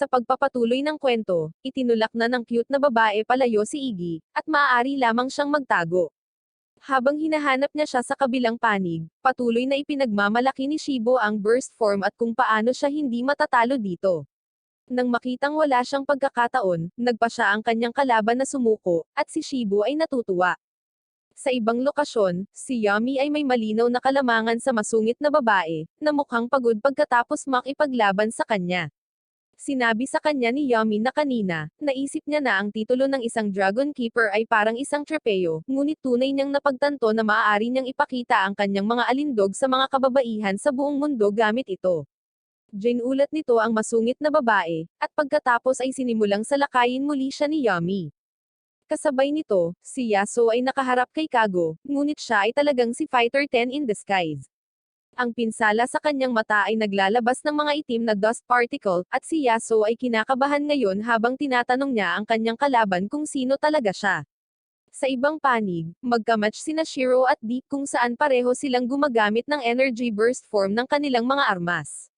Sa pagpapatuloy ng kwento, itinulak na ng cute na babae palayo si Iggy, at maaari lamang siyang magtago. Habang hinahanap niya siya sa kabilang panig, patuloy na ipinagmamalaki ni Shibo ang burst form at kung paano siya hindi matatalo dito. Nang makitang wala siyang pagkakataon, nagpa siya ang kanyang kalaban na sumuko, at si Shibo ay natutuwa. Sa ibang lokasyon, si Yami ay may malinaw na kalamangan sa masungit na babae, na mukhang pagod pagkatapos makipaglaban sa kanya. Sinabi sa kanya ni Yami na kanina, naisip niya na ang titulo ng isang Dragon Keeper ay parang isang trepeyo, ngunit tunay niyang napagtanto na maaari niyang ipakita ang kanyang mga alindog sa mga kababaihan sa buong mundo gamit ito. Ginulat nito ang masungit na babae, at pagkatapos ay sinimulang salakayin muli siya ni Yami. Kasabay nito, si Yasuo ay nakaharap kay Kago, ngunit siya ay talagang si Fighter 10 in disguise. Ang pinsala sa kanyang mata ay naglalabas ng mga itim na dust particle, at si Yasuo ay kinakabahan ngayon habang tinatanong niya ang kanyang kalaban kung sino talaga siya. Sa ibang panig, magkamatch sina Shiro at Deep kung saan pareho silang gumagamit ng energy burst form ng kanilang mga armas.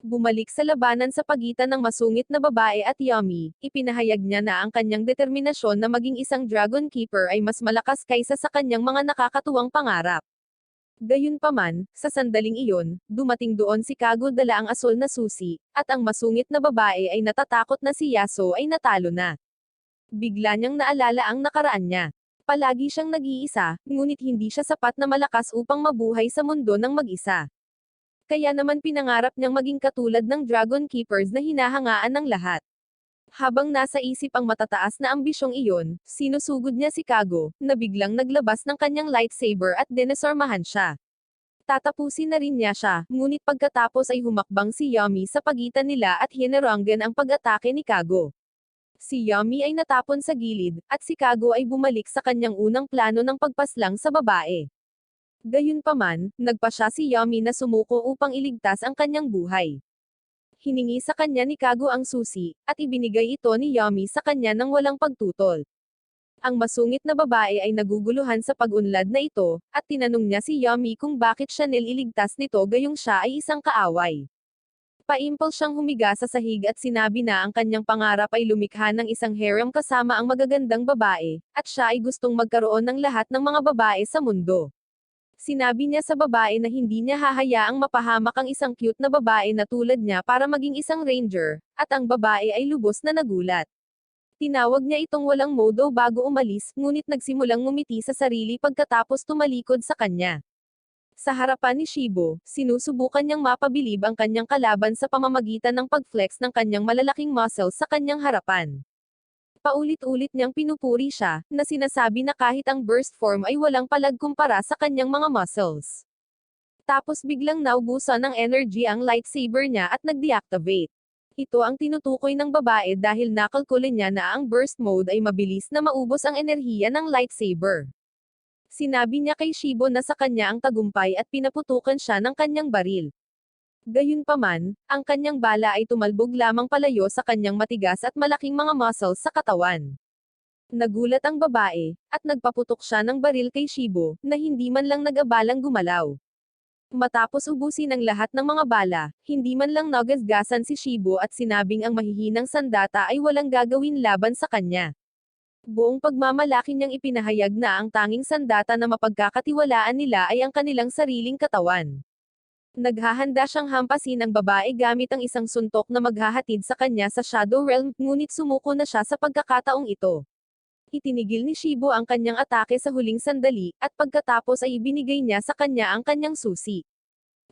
Bumalik sa labanan sa pagitan ng masungit na babae at Yami, ipinahayag niya na ang kanyang determinasyon na maging isang Dragon Keeper ay mas malakas kaysa sa kanyang mga nakakatuwang pangarap. Gayunpaman, sa sandaling iyon, dumating doon si Kago dala ang asul na susi, at ang masungit na babae ay natatakot na si Yasuo ay natalo na. Bigla niyang naalala ang nakaraan niya. Palagi siyang nag-iisa, ngunit hindi siya sapat na malakas upang mabuhay sa mundo ng mag-isa. Kaya naman pinangarap niyang maging katulad ng Dragon Keepers na hinahangaan ng lahat. Habang nasa isip ang matataas na ambisyong iyon, sinusugod niya si Kago, na biglang naglabas ng kanyang lightsaber at dinesormahan siya. Tatapusin na rin niya siya, ngunit pagkatapos ay humakbang si Yami sa pagitan nila at hineranggan ang pag-atake ni Kago. Si Yami ay natapon sa gilid, at si Kago ay bumalik sa kanyang unang plano ng pagpaslang sa babae. Gayunpaman, nagpa siya si Yami na sumuko upang iligtas ang kanyang buhay. Hiningi sa kanya ni Kago ang susi, at ibinigay ito ni Yami sa kanya nang walang pagtutol. Ang masungit na babae ay naguguluhan sa pag-unlad na ito, at tinanong niya si Yami kung bakit siya nililigtas nito gayong siya ay isang kaaway. Paimpol siyang humiga sa sahig at sinabi na ang kanyang pangarap ay lumikha ng isang harem kasama ang magagandang babae, at siya ay gustong magkaroon ng lahat ng mga babae sa mundo. Sinabi niya sa babae na hindi niya hahayaang mapahamak ang isang cute na babae na tulad niya para maging isang ranger, at ang babae ay lubos na nagulat. Tinawag niya itong walang modo bago umalis, ngunit nagsimulang ngumiti sa sarili pagkatapos tumalikod sa kanya. Sa harapan ni Shibo, sinusubukan niyang mapabilib ang kanyang kalaban sa pamamagitan ng pag-flex ng kanyang malalaking muscles sa kanyang harapan. Paulit-ulit niyang pinupuri siya, na sinasabi na kahit ang burst form ay walang palag kumpara sa kanyang mga muscles. Tapos biglang naubusan ng energy ang lightsaber niya at nag-deactivate. Ito ang tinutukoy ng babae dahil nakalkulin niya na ang burst mode ay mabilis na maubos ang enerhiya ng lightsaber. Sinabi niya kay Shibo na sa kanya ang tagumpay at pinaputukan siya ng kanyang baril. Gayunpaman, ang kanyang bala ay tumalbog lamang palayo sa kanyang matigas at malaking mga muscles sa katawan. Nagulat ang babae, at nagpaputok siya ng baril kay Shibo, na hindi man lang nag-abalang gumalaw. Matapos ubusin ang lahat ng mga bala, hindi man lang nagasgasan si Shibo at sinabing ang mahihinang sandata ay walang gagawin laban sa kanya. Buong pagmamalaki niyang ipinahayag na ang tanging sandata na mapagkakatiwalaan nila ay ang kanilang sariling katawan. Naghahanda siyang hampasin ang babae gamit ang isang suntok na maghahatid sa kanya sa Shadow Realm, ngunit sumuko na siya sa pagkakataong ito. Itinigil ni Shibo ang kanyang atake sa huling sandali, at pagkatapos ay ibinigay niya sa kanya ang kanyang susi.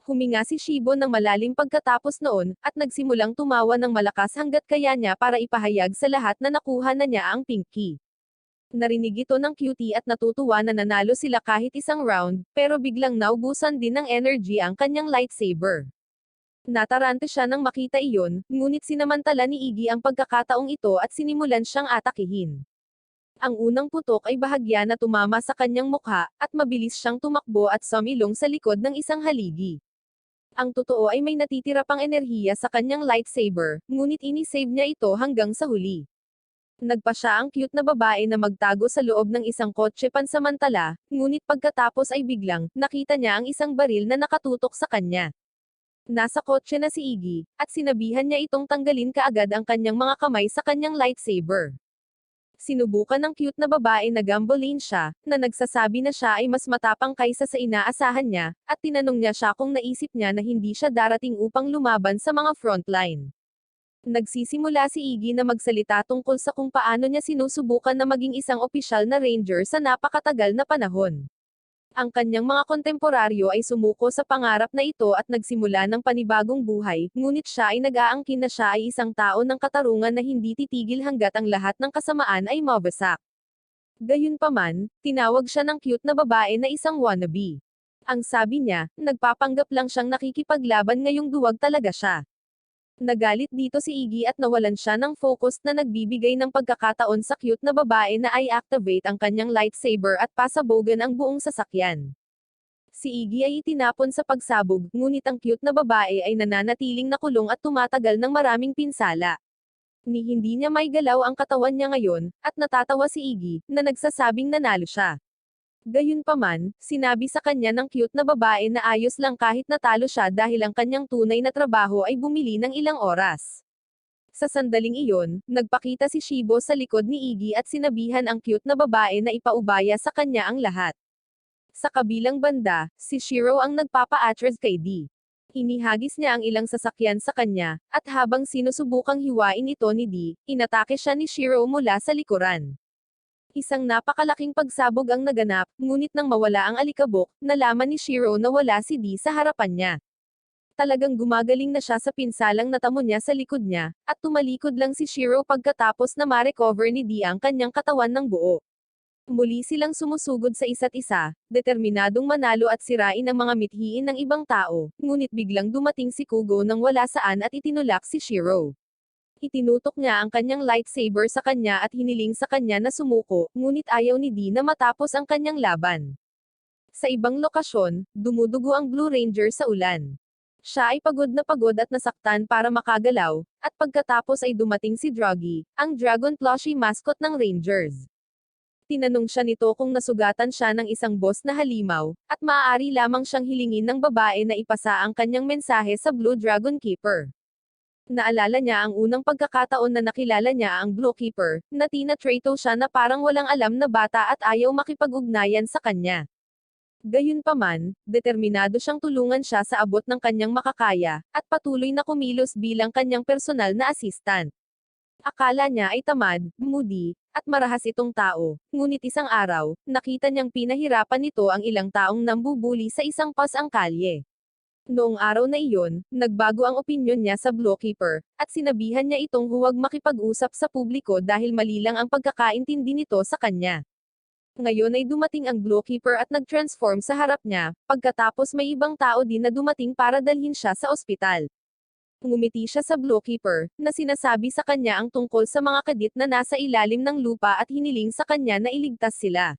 Huminga si Shibo ng malalim pagkatapos noon, at nagsimulang tumawa ng malakas hanggat kaya niya para ipahayag sa lahat na nakuha na niya ang pink key. Narinig ito ng cutie at natutuwa na nanalo sila kahit isang round, pero biglang naubusan din ng energy ang kanyang lightsaber. Natarante siya nang makita iyon, ngunit sinamantala ni Iggy ang pagkakataong ito at sinimulan siyang atakihin. Ang unang putok ay bahagya na tumama sa kanyang mukha, at mabilis siyang tumakbo at sumilong sa likod ng isang haligi. Ang totoo ay may natitira pang enerhiya sa kanyang lightsaber, ngunit inisave niya ito hanggang sa huli. Nagpa siya ang cute na babae na magtago sa loob ng isang kotse pansamantala, ngunit pagkatapos ay biglang, nakita niya ang isang baril na nakatutok sa kanya. Nasa kotse na si Iggy, at sinabihan niya itong tanggalin kaagad ang kanyang mga kamay sa kanyang lightsaber. Sinubukan ng cute na babae na gambling siya, na nagsasabi na siya ay mas matapang kaysa sa inaasahan niya, at tinanong niya siya kung naisip niya na hindi siya darating upang lumaban sa mga frontline. Nagsisimula si Iggy na magsalita tungkol sa kung paano niya sinusubukan na maging isang opisyal na ranger sa napakatagal na panahon. Ang kanyang mga kontemporaryo ay sumuko sa pangarap na ito at nagsimula ng panibagong buhay, ngunit siya ay nag-aangkin na siya ay isang tao ng katarungan na hindi titigil hanggat ang lahat ng kasamaan ay mabasak. Gayunpaman, tinawag siya ng cute na babae na isang wannabe. Ang sabi niya, nagpapanggap lang siyang nakikipaglaban ngayong duwag talaga siya. Nagalit dito si Iggy at nawalan siya ng focus na nagbibigay ng pagkakataon sa cute na babae na i-activate ang kanyang lightsaber at pasabogan ang buong sasakyan. Si Iggy ay itinapon sa pagsabog, ngunit ang cute na babae ay nananatiling nakulong at tumatagal ng maraming pinsala. Hindi niya may galaw ang katawan niya ngayon, at natatawa si Iggy, na nagsasabing nanalo siya. Gayunpaman, sinabi sa kanya ng cute na babae na ayos lang kahit natalo siya dahil ang kanyang tunay na trabaho ay bumili ng ilang oras. Sa sandaling iyon, nagpakita si Shibo sa likod ni Iggy at sinabihan ang cute na babae na ipaubaya sa kanya ang lahat. Sa kabilang banda, si Shiro ang nagpapa-atras kay Dee. Inihagis niya ang ilang sasakyan sa kanya, at habang sinusubukang hiwain ito ni Dee, inatake siya ni Shiro mula sa likuran. Isang napakalaking pagsabog ang naganap, ngunit nang mawala ang alikabok, nalaman ni Shiro na wala si Dee sa harapan niya. Talagang gumagaling na siya sa pinsalang natamo niya sa likod niya, at tumalikod lang si Shiro pagkatapos na ma-recover ni Dee ang kanyang katawan ng buo. Muli silang sumusugod sa isa't isa, determinadong manalo at sirain ang mga mithiin ng ibang tao, ngunit biglang dumating si Kugo nang wala saan at itinulak si Shiro. Itinutok niya ang kanyang lightsaber sa kanya at hiniling sa kanya na sumuko, ngunit ayaw ni Dee na matapos ang kanyang laban. Sa ibang lokasyon, dumudugo ang Blue Ranger sa ulan. Siya ay pagod at nasaktan para makagalaw, at pagkatapos ay dumating si Druggy, ang dragon plushie mascot ng Rangers. Tinanong siya nito kung nasugatan siya ng isang boss na halimaw, at maaari lamang siyang hilingin ng babae na ipasa ang kanyang mensahe sa Blue Dragon Keeper. Naalala niya ang unang pagkakataon na nakilala niya ang Blue Keeper, na tina-trato siya na parang walang alam na bata at ayaw makipag-ugnayan sa kanya. Gayunpaman, determinado siyang tulungan siya sa abot ng kanyang makakaya, at patuloy na kumilos bilang kanyang personal na assistant. Akala niya ay tamad, moody, at marahas itong tao, ngunit isang araw, nakita niyang pinahirapan nito ang ilang taong nambubuli sa isang ang kalye. Noong araw na iyon, nagbago ang opinyon niya sa Blue Keeper, at sinabihan niya itong huwag makipag-usap sa publiko dahil mali lang ang pagkakaintindi nito sa kanya. Ngayon ay dumating ang Blue Keeper at nag-transform sa harap niya, pagkatapos may ibang tao din na dumating para dalhin siya sa ospital. Ngumiti siya sa Blue Keeper, na sinasabi sa kanya ang tungkol sa mga kadit na nasa ilalim ng lupa at hiniling sa kanya na iligtas sila.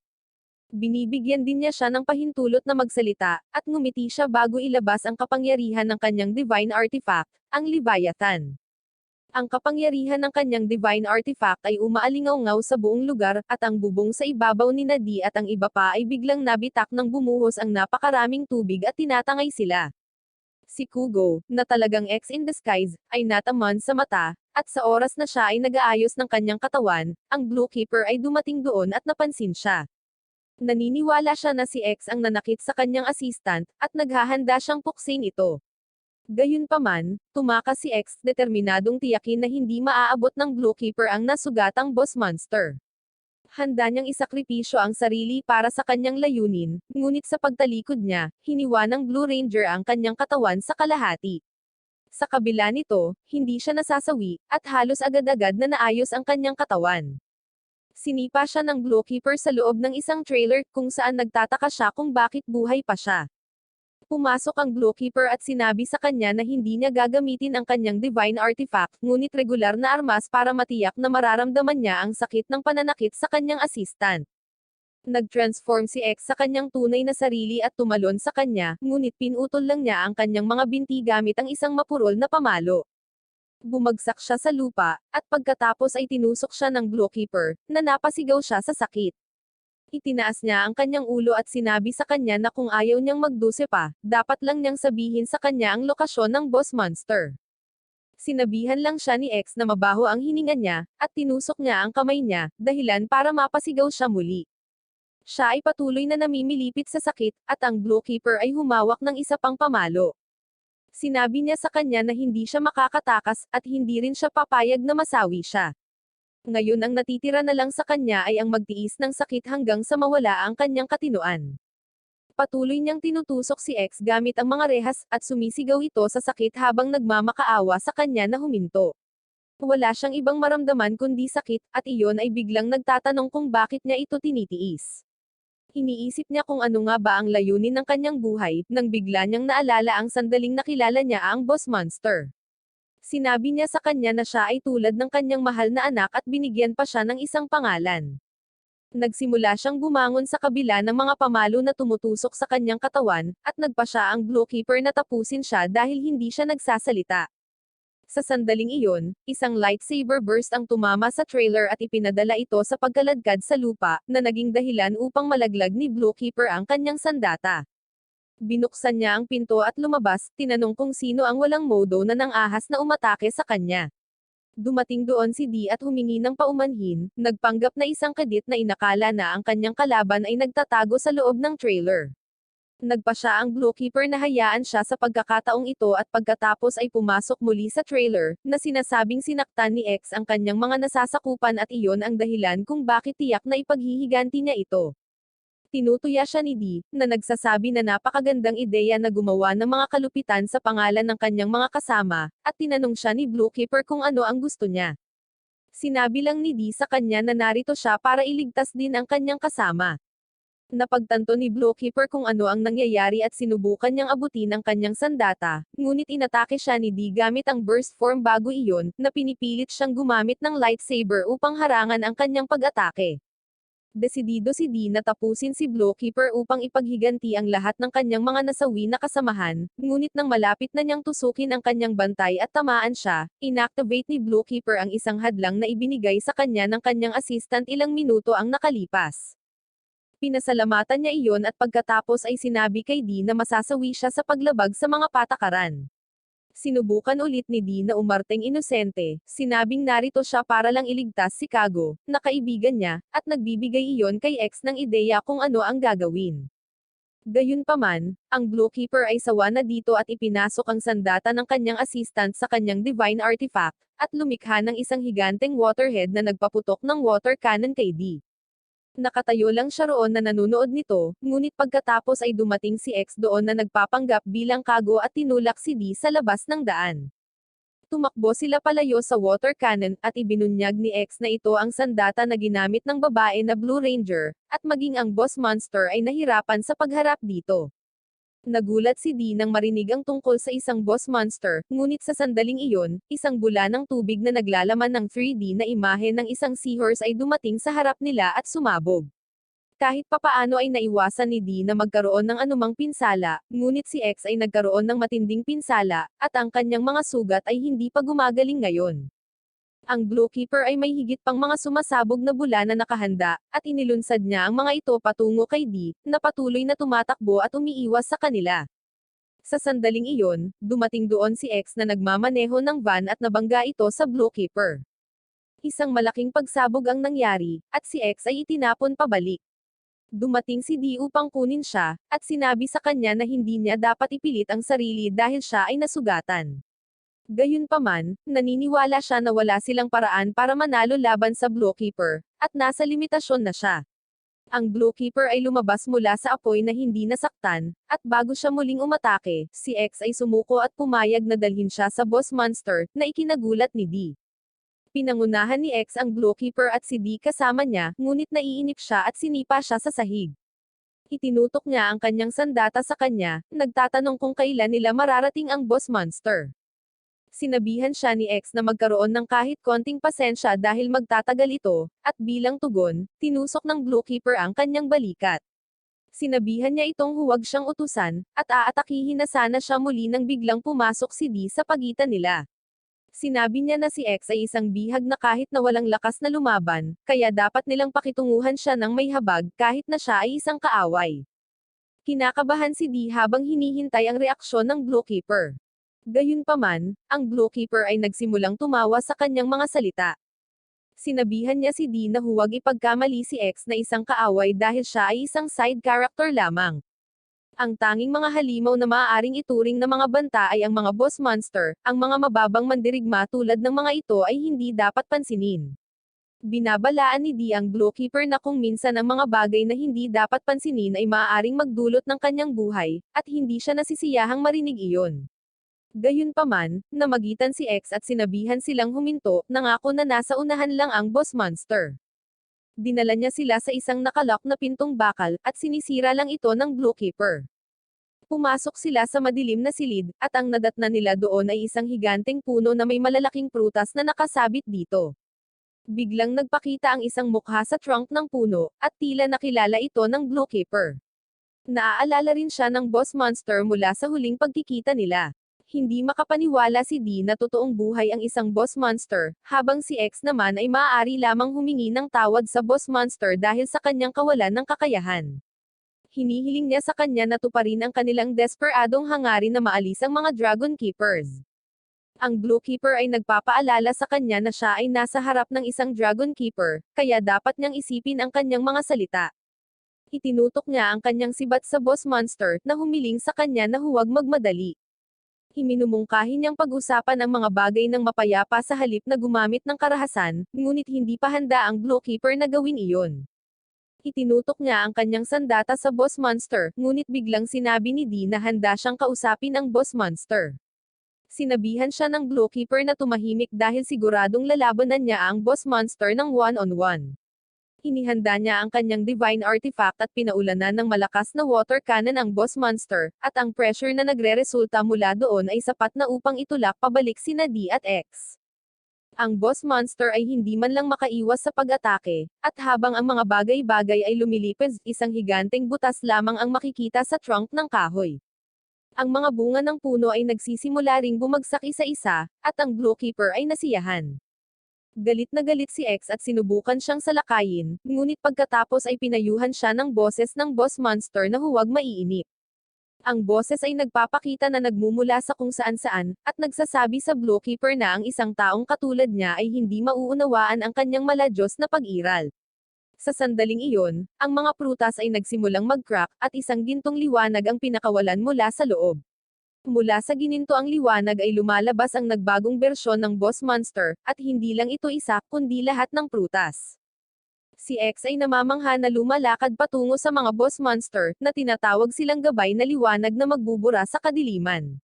Binibigyan din niya siya ng pahintulot na magsalita, at ngumiti siya bago ilabas ang kapangyarihan ng kanyang divine artifact, ang Leviathan. Ang kapangyarihan ng kanyang divine artifact ay umaalingaw-ngaw sa buong lugar, at ang bubong sa ibabaw ni Nadi at ang iba pa ay biglang nabitak nang bumuhos ang napakaraming tubig at tinatangay sila. Si Kugo, na talagang X in disguise, ay nataman sa mata, at sa oras na siya ay nag-aayos ng kanyang katawan, ang Blue Keeper ay dumating doon at napansin siya. Naniniwala siya na si X ang nanakit sa kanyang assistant, at naghahanda siyang puksin ito. Gayunpaman, tumakas si X, determinadong tiyakin na hindi maaabot ng Blue Keeper ang nasugatang boss monster. Handa niyang isakripisyo ang sarili para sa kanyang layunin, ngunit sa pagtalikod niya, hiniwa ng Blue Ranger ang kanyang katawan sa kalahati. Sa kabila nito, hindi siya nasasawi, at halos agad-agad na naayos ang kanyang katawan. Sinipa siya ng Blue Keeper sa loob ng isang trailer, kung saan nagtataka siya kung bakit buhay pa siya. Pumasok ang Blue Keeper at sinabi sa kanya na hindi niya gagamitin ang kanyang divine artifact, ngunit regular na armas para matiyak na mararamdaman niya ang sakit ng pananakit sa kanyang assistant. Nag-transform si X sa kanyang tunay na sarili at tumalon sa kanya, ngunit pinutol lang niya ang kanyang mga binti gamit ang isang mapurol na pamalo. Bumagsak siya sa lupa, at pagkatapos ay tinusok siya ng Blue Keeper, na napasigaw siya sa sakit. Itinaas niya ang kanyang ulo at sinabi sa kanya na kung ayaw niyang magduse pa, dapat lang niyang sabihin sa kanya ang lokasyon ng Boss Monster. Sinabihan lang siya ni X na mabaho ang hininga niya, at tinusok niya ang kamay niya, dahilan para mapasigaw siya muli. Siya ay patuloy na namimilipit sa sakit, at ang Blue Keeper ay humawak ng isa pang pamalo. Sinabi niya sa kanya na hindi siya makakatakas, at hindi rin siya papayag na masawi siya. Ngayon ang natitira na lang sa kanya ay ang magtiis ng sakit hanggang sa mawala ang kanyang katinoan. Patuloy niyang tinutusok si X gamit ang mga rehas, at sumisigaw ito sa sakit habang nagmamakaawa sa kanya na huminto. Wala siyang ibang maramdaman kundi sakit, at iyon ay biglang nagtatanong kung bakit niya ito tinitiis. Iniisip niya kung ano nga ba ang layunin ng kanyang buhay, nang bigla niyang naalala ang sandaling nakilala niya ang Boss Monster. Sinabi niya sa kanya na siya ay tulad ng kanyang mahal na anak at binigyan pa siya ng isang pangalan. Nagsimula siyang bumangon sa kabila ng mga pamalo na tumutusok sa kanyang katawan, at nagpa siya ang Blue Keeper na tapusin siya dahil hindi siya nagsasalita. Sa sandaling iyon, isang lightsaber burst ang tumama sa trailer at ipinadala ito sa pagkaladkad sa lupa, na naging dahilan upang malaglag ni Blue Keeper ang kanyang sandata. Binuksan niya ang pinto at lumabas, tinanong kung sino ang walang modo na ng ahas na umatake sa kanya. Dumating doon si D at humingi ng paumanhin, nagpanggap na isang kadit na inakala na ang kanyang kalaban ay nagtatago sa loob ng trailer. Nagpa siya ang Blue Keeper na hayaan siya sa pagkakataong ito at pagkatapos ay pumasok muli sa trailer, na sinasabing sinaktan ni X ang kanyang mga nasasakupan at iyon ang dahilan kung bakit tiyak na ipaghihiganti niya ito. Tinutuya siya ni D, na nagsasabi na napakagandang ideya na gumawa ng mga kalupitan sa pangalan ng kanyang mga kasama, at tinanong siya ni Blue Keeper kung ano ang gusto niya. Sinabi lang ni D sa kanya na narito siya para iligtas din ang kanyang kasama. Napagtanto ni Blue Keeper kung ano ang nangyayari at sinubukan niyang abutin ang kanyang sandata, ngunit inatake siya ni D gamit ang burst form bago iyon, na pinipilit siyang gumamit ng lightsaber upang harangan ang kanyang pag-atake. Desidido si D na tapusin si Blue Keeper upang ipaghiganti ang lahat ng kanyang mga nasawi na kasamahan, ngunit nang malapit na niyang tusukin ang kanyang bantay at tamaan siya, inactivate ni Blue Keeper ang isang hadlang na ibinigay sa kanya ng kanyang assistant ilang minuto ang nakalipas. Pinasalamatan niya iyon at pagkatapos ay sinabi kay D na masasawi siya sa paglabag sa mga patakaran. Sinubukan ulit ni D na umarteng inosente, sinabing narito siya para lang iligtas si Kago, na kaibigan niya, at nagbibigay iyon kay X ng ideya kung ano ang gagawin. Gayunpaman, ang Blue Keeper ay sawa na dito at ipinasok ang sandata ng kanyang assistant sa kanyang divine artifact, at lumikha ng isang higanteng waterhead na nagpaputok ng water cannon kay D. Nakatayo lang siya roon na nanunood nito, ngunit pagkatapos ay dumating si X doon na nagpapanggap bilang Kago at tinulak si D sa labas ng daan. Tumakbo sila palayo sa water cannon, at ibinunyag ni X na ito ang sandata na ginamit ng babae na Blue Ranger, at maging ang Boss Monster ay nahirapan sa pagharap dito. Nagulat si D nang marinig ang tungkol sa isang Boss Monster, ngunit sa sandaling iyon, isang bula ng tubig na naglalaman ng 3D na imahe ng isang seahorse ay dumating sa harap nila at sumabog. Kahit papaano ay naiwasan ni D na magkaroon ng anumang pinsala, ngunit si X ay nagkaroon ng matinding pinsala, at ang kanyang mga sugat ay hindi pa gumagaling ngayon. Ang Blue Keeper ay may higit pang mga sumasabog na bula na nakahanda, at inilunsad niya ang mga ito patungo kay D, na patuloy na tumatakbo at umiiwas sa kanila. Sa sandaling iyon, dumating doon si X na nagmamaneho ng van at nabangga ito sa Blue Keeper. Isang malaking pagsabog ang nangyari, at si X ay itinapon pabalik. Dumating si D upang kunin siya, at sinabi sa kanya na hindi niya dapat ipilit ang sarili dahil siya ay nasugatan. Gayunpaman, naniniwala siya na wala silang paraan para manalo laban sa Blue Keeper, at nasa limitasyon na siya. Ang Blue Keeper ay lumabas mula sa apoy na hindi nasaktan, at bago siya muling umatake, si X ay sumuko at pumayag na dalhin siya sa Boss Monster, na ikinagulat ni D. Pinangunahan ni X ang Blue Keeper at si D kasama niya, ngunit naiinip siya at sinipa siya sa sahig. Itinutok niya ang kanyang sandata sa kanya, nagtatanong kung kailan nila mararating ang Boss Monster. Sinabihan siya ni X na magkaroon ng kahit konting pasensya dahil magtatagal ito, at bilang tugon, tinusok ng Blue Keeper ang kanyang balikat. Sinabihan niya itong huwag siyang utusan, at aatakihin na sana siya muli nang biglang pumasok si D sa pagitan nila. Sinabi niya na si X ay isang bihag na kahit na walang lakas na lumaban, kaya dapat nilang pakitunguhan siya ng may habag kahit na siya ay isang kaaway. Kinakabahan si D habang hinihintay ang reaksyon ng Bluekeeper. Gayunpaman, ang Bluekeeper ay nagsimulang tumawa sa kanyang mga salita. Sinabihan niya si D na huwag ipagkamali si X na isang kaaway dahil siya ay isang side character lamang. Ang tanging mga halimaw na maaaring ituring na mga banta ay ang mga boss monster, ang mga mababang mandirigma tulad ng mga ito ay hindi dapat pansinin. Binabalaan ni D ang Bluekeeper na kung minsan ang mga bagay na hindi dapat pansinin ay maaaring magdulot ng kanyang buhay, at hindi siya nasisiyahang marinig iyon. Gayunpaman, namagitan si X at sinabihan silang huminto, nangako na nasa unahan lang ang boss monster. Dinala niya sila sa isang nakalock na pintong bakal, at sinisira lang ito ng Bluekeeper. Pumasok sila sa madilim na silid, at ang nadatna nila doon ay isang higanteng puno na may malalaking prutas na nakasabit dito. Biglang nagpakita ang isang mukha sa trunk ng puno, at tila nakilala ito ng Bluekeeper. Naaalala rin siya ng boss monster mula sa huling pagkikita nila. Hindi makapaniwala si D na totoong buhay ang isang boss monster, habang si X naman ay maaari lamang humingi ng tawad sa boss monster dahil sa kanyang kawalan ng kakayahan. Hinihiling niya sa kanya na tuparin ang kanilang desperadong hangarin na maalis ang mga Dragon Keepers. Ang Bluekeeper ay nagpapaalala sa kanya na siya ay nasa harap ng isang Dragon Keeper, kaya dapat niyang isipin ang kanyang mga salita. Itinutok niya ang kanyang sibat sa boss monster, na humiling sa kanya na huwag magmadali. Iminumungkahi niyang pag-usapan ang mga bagay ng mapayapa sa halip na gumamit ng karahasan, ngunit hindi pa handa ang Bluekeeper na gawin iyon. Itinutok niya ang kanyang sandata sa boss monster, ngunit biglang sinabi ni D na handa siyang kausapin ang boss monster. Sinabihan siya ng Bluekeeper na tumahimik dahil siguradong lalabanan niya ang boss monster ng one-on-one. Inihanda niya ang kanyang divine artifact at pinaulanan ng malakas na water cannon ang boss monster, at ang pressure na nagre-resulta mula doon ay sapat na upang itulak pabalik sina D at X. Ang boss monster ay hindi man lang makaiwas sa pag-atake, at habang ang mga bagay-bagay ay lumilipad, isang higanteng butas lamang ang makikita sa trunk ng kahoy. Ang mga bunga ng puno ay nagsisimula ring bumagsak isa-isa, at ang Bluekeeper ay nasiyahan. Galit na galit si X at sinubukan siyang salakayin, ngunit pagkatapos ay pinayuhan siya ng boses ng boss monster na huwag maiinip. Ang boses ay nagpapakita na nagmumula sa kung saan-saan, at nagsasabi sa Bluekeeper na ang isang taong katulad niya ay hindi mauunawaan ang kanyang maladyos na pag-iral. Sa sandaling iyon, ang mga prutas ay nagsimulang mag-crack, at isang gintong liwanag ang pinakawalan mula sa loob. Mula sa gininto ang liwanag ay lumalabas ang nagbagong bersyon ng boss monster, at hindi lang ito isa, kundi lahat ng prutas. Si X ay namamangha na lumalakad patungo sa mga boss monster, na tinatawag silang gabay na liwanag na magbubura sa kadiliman.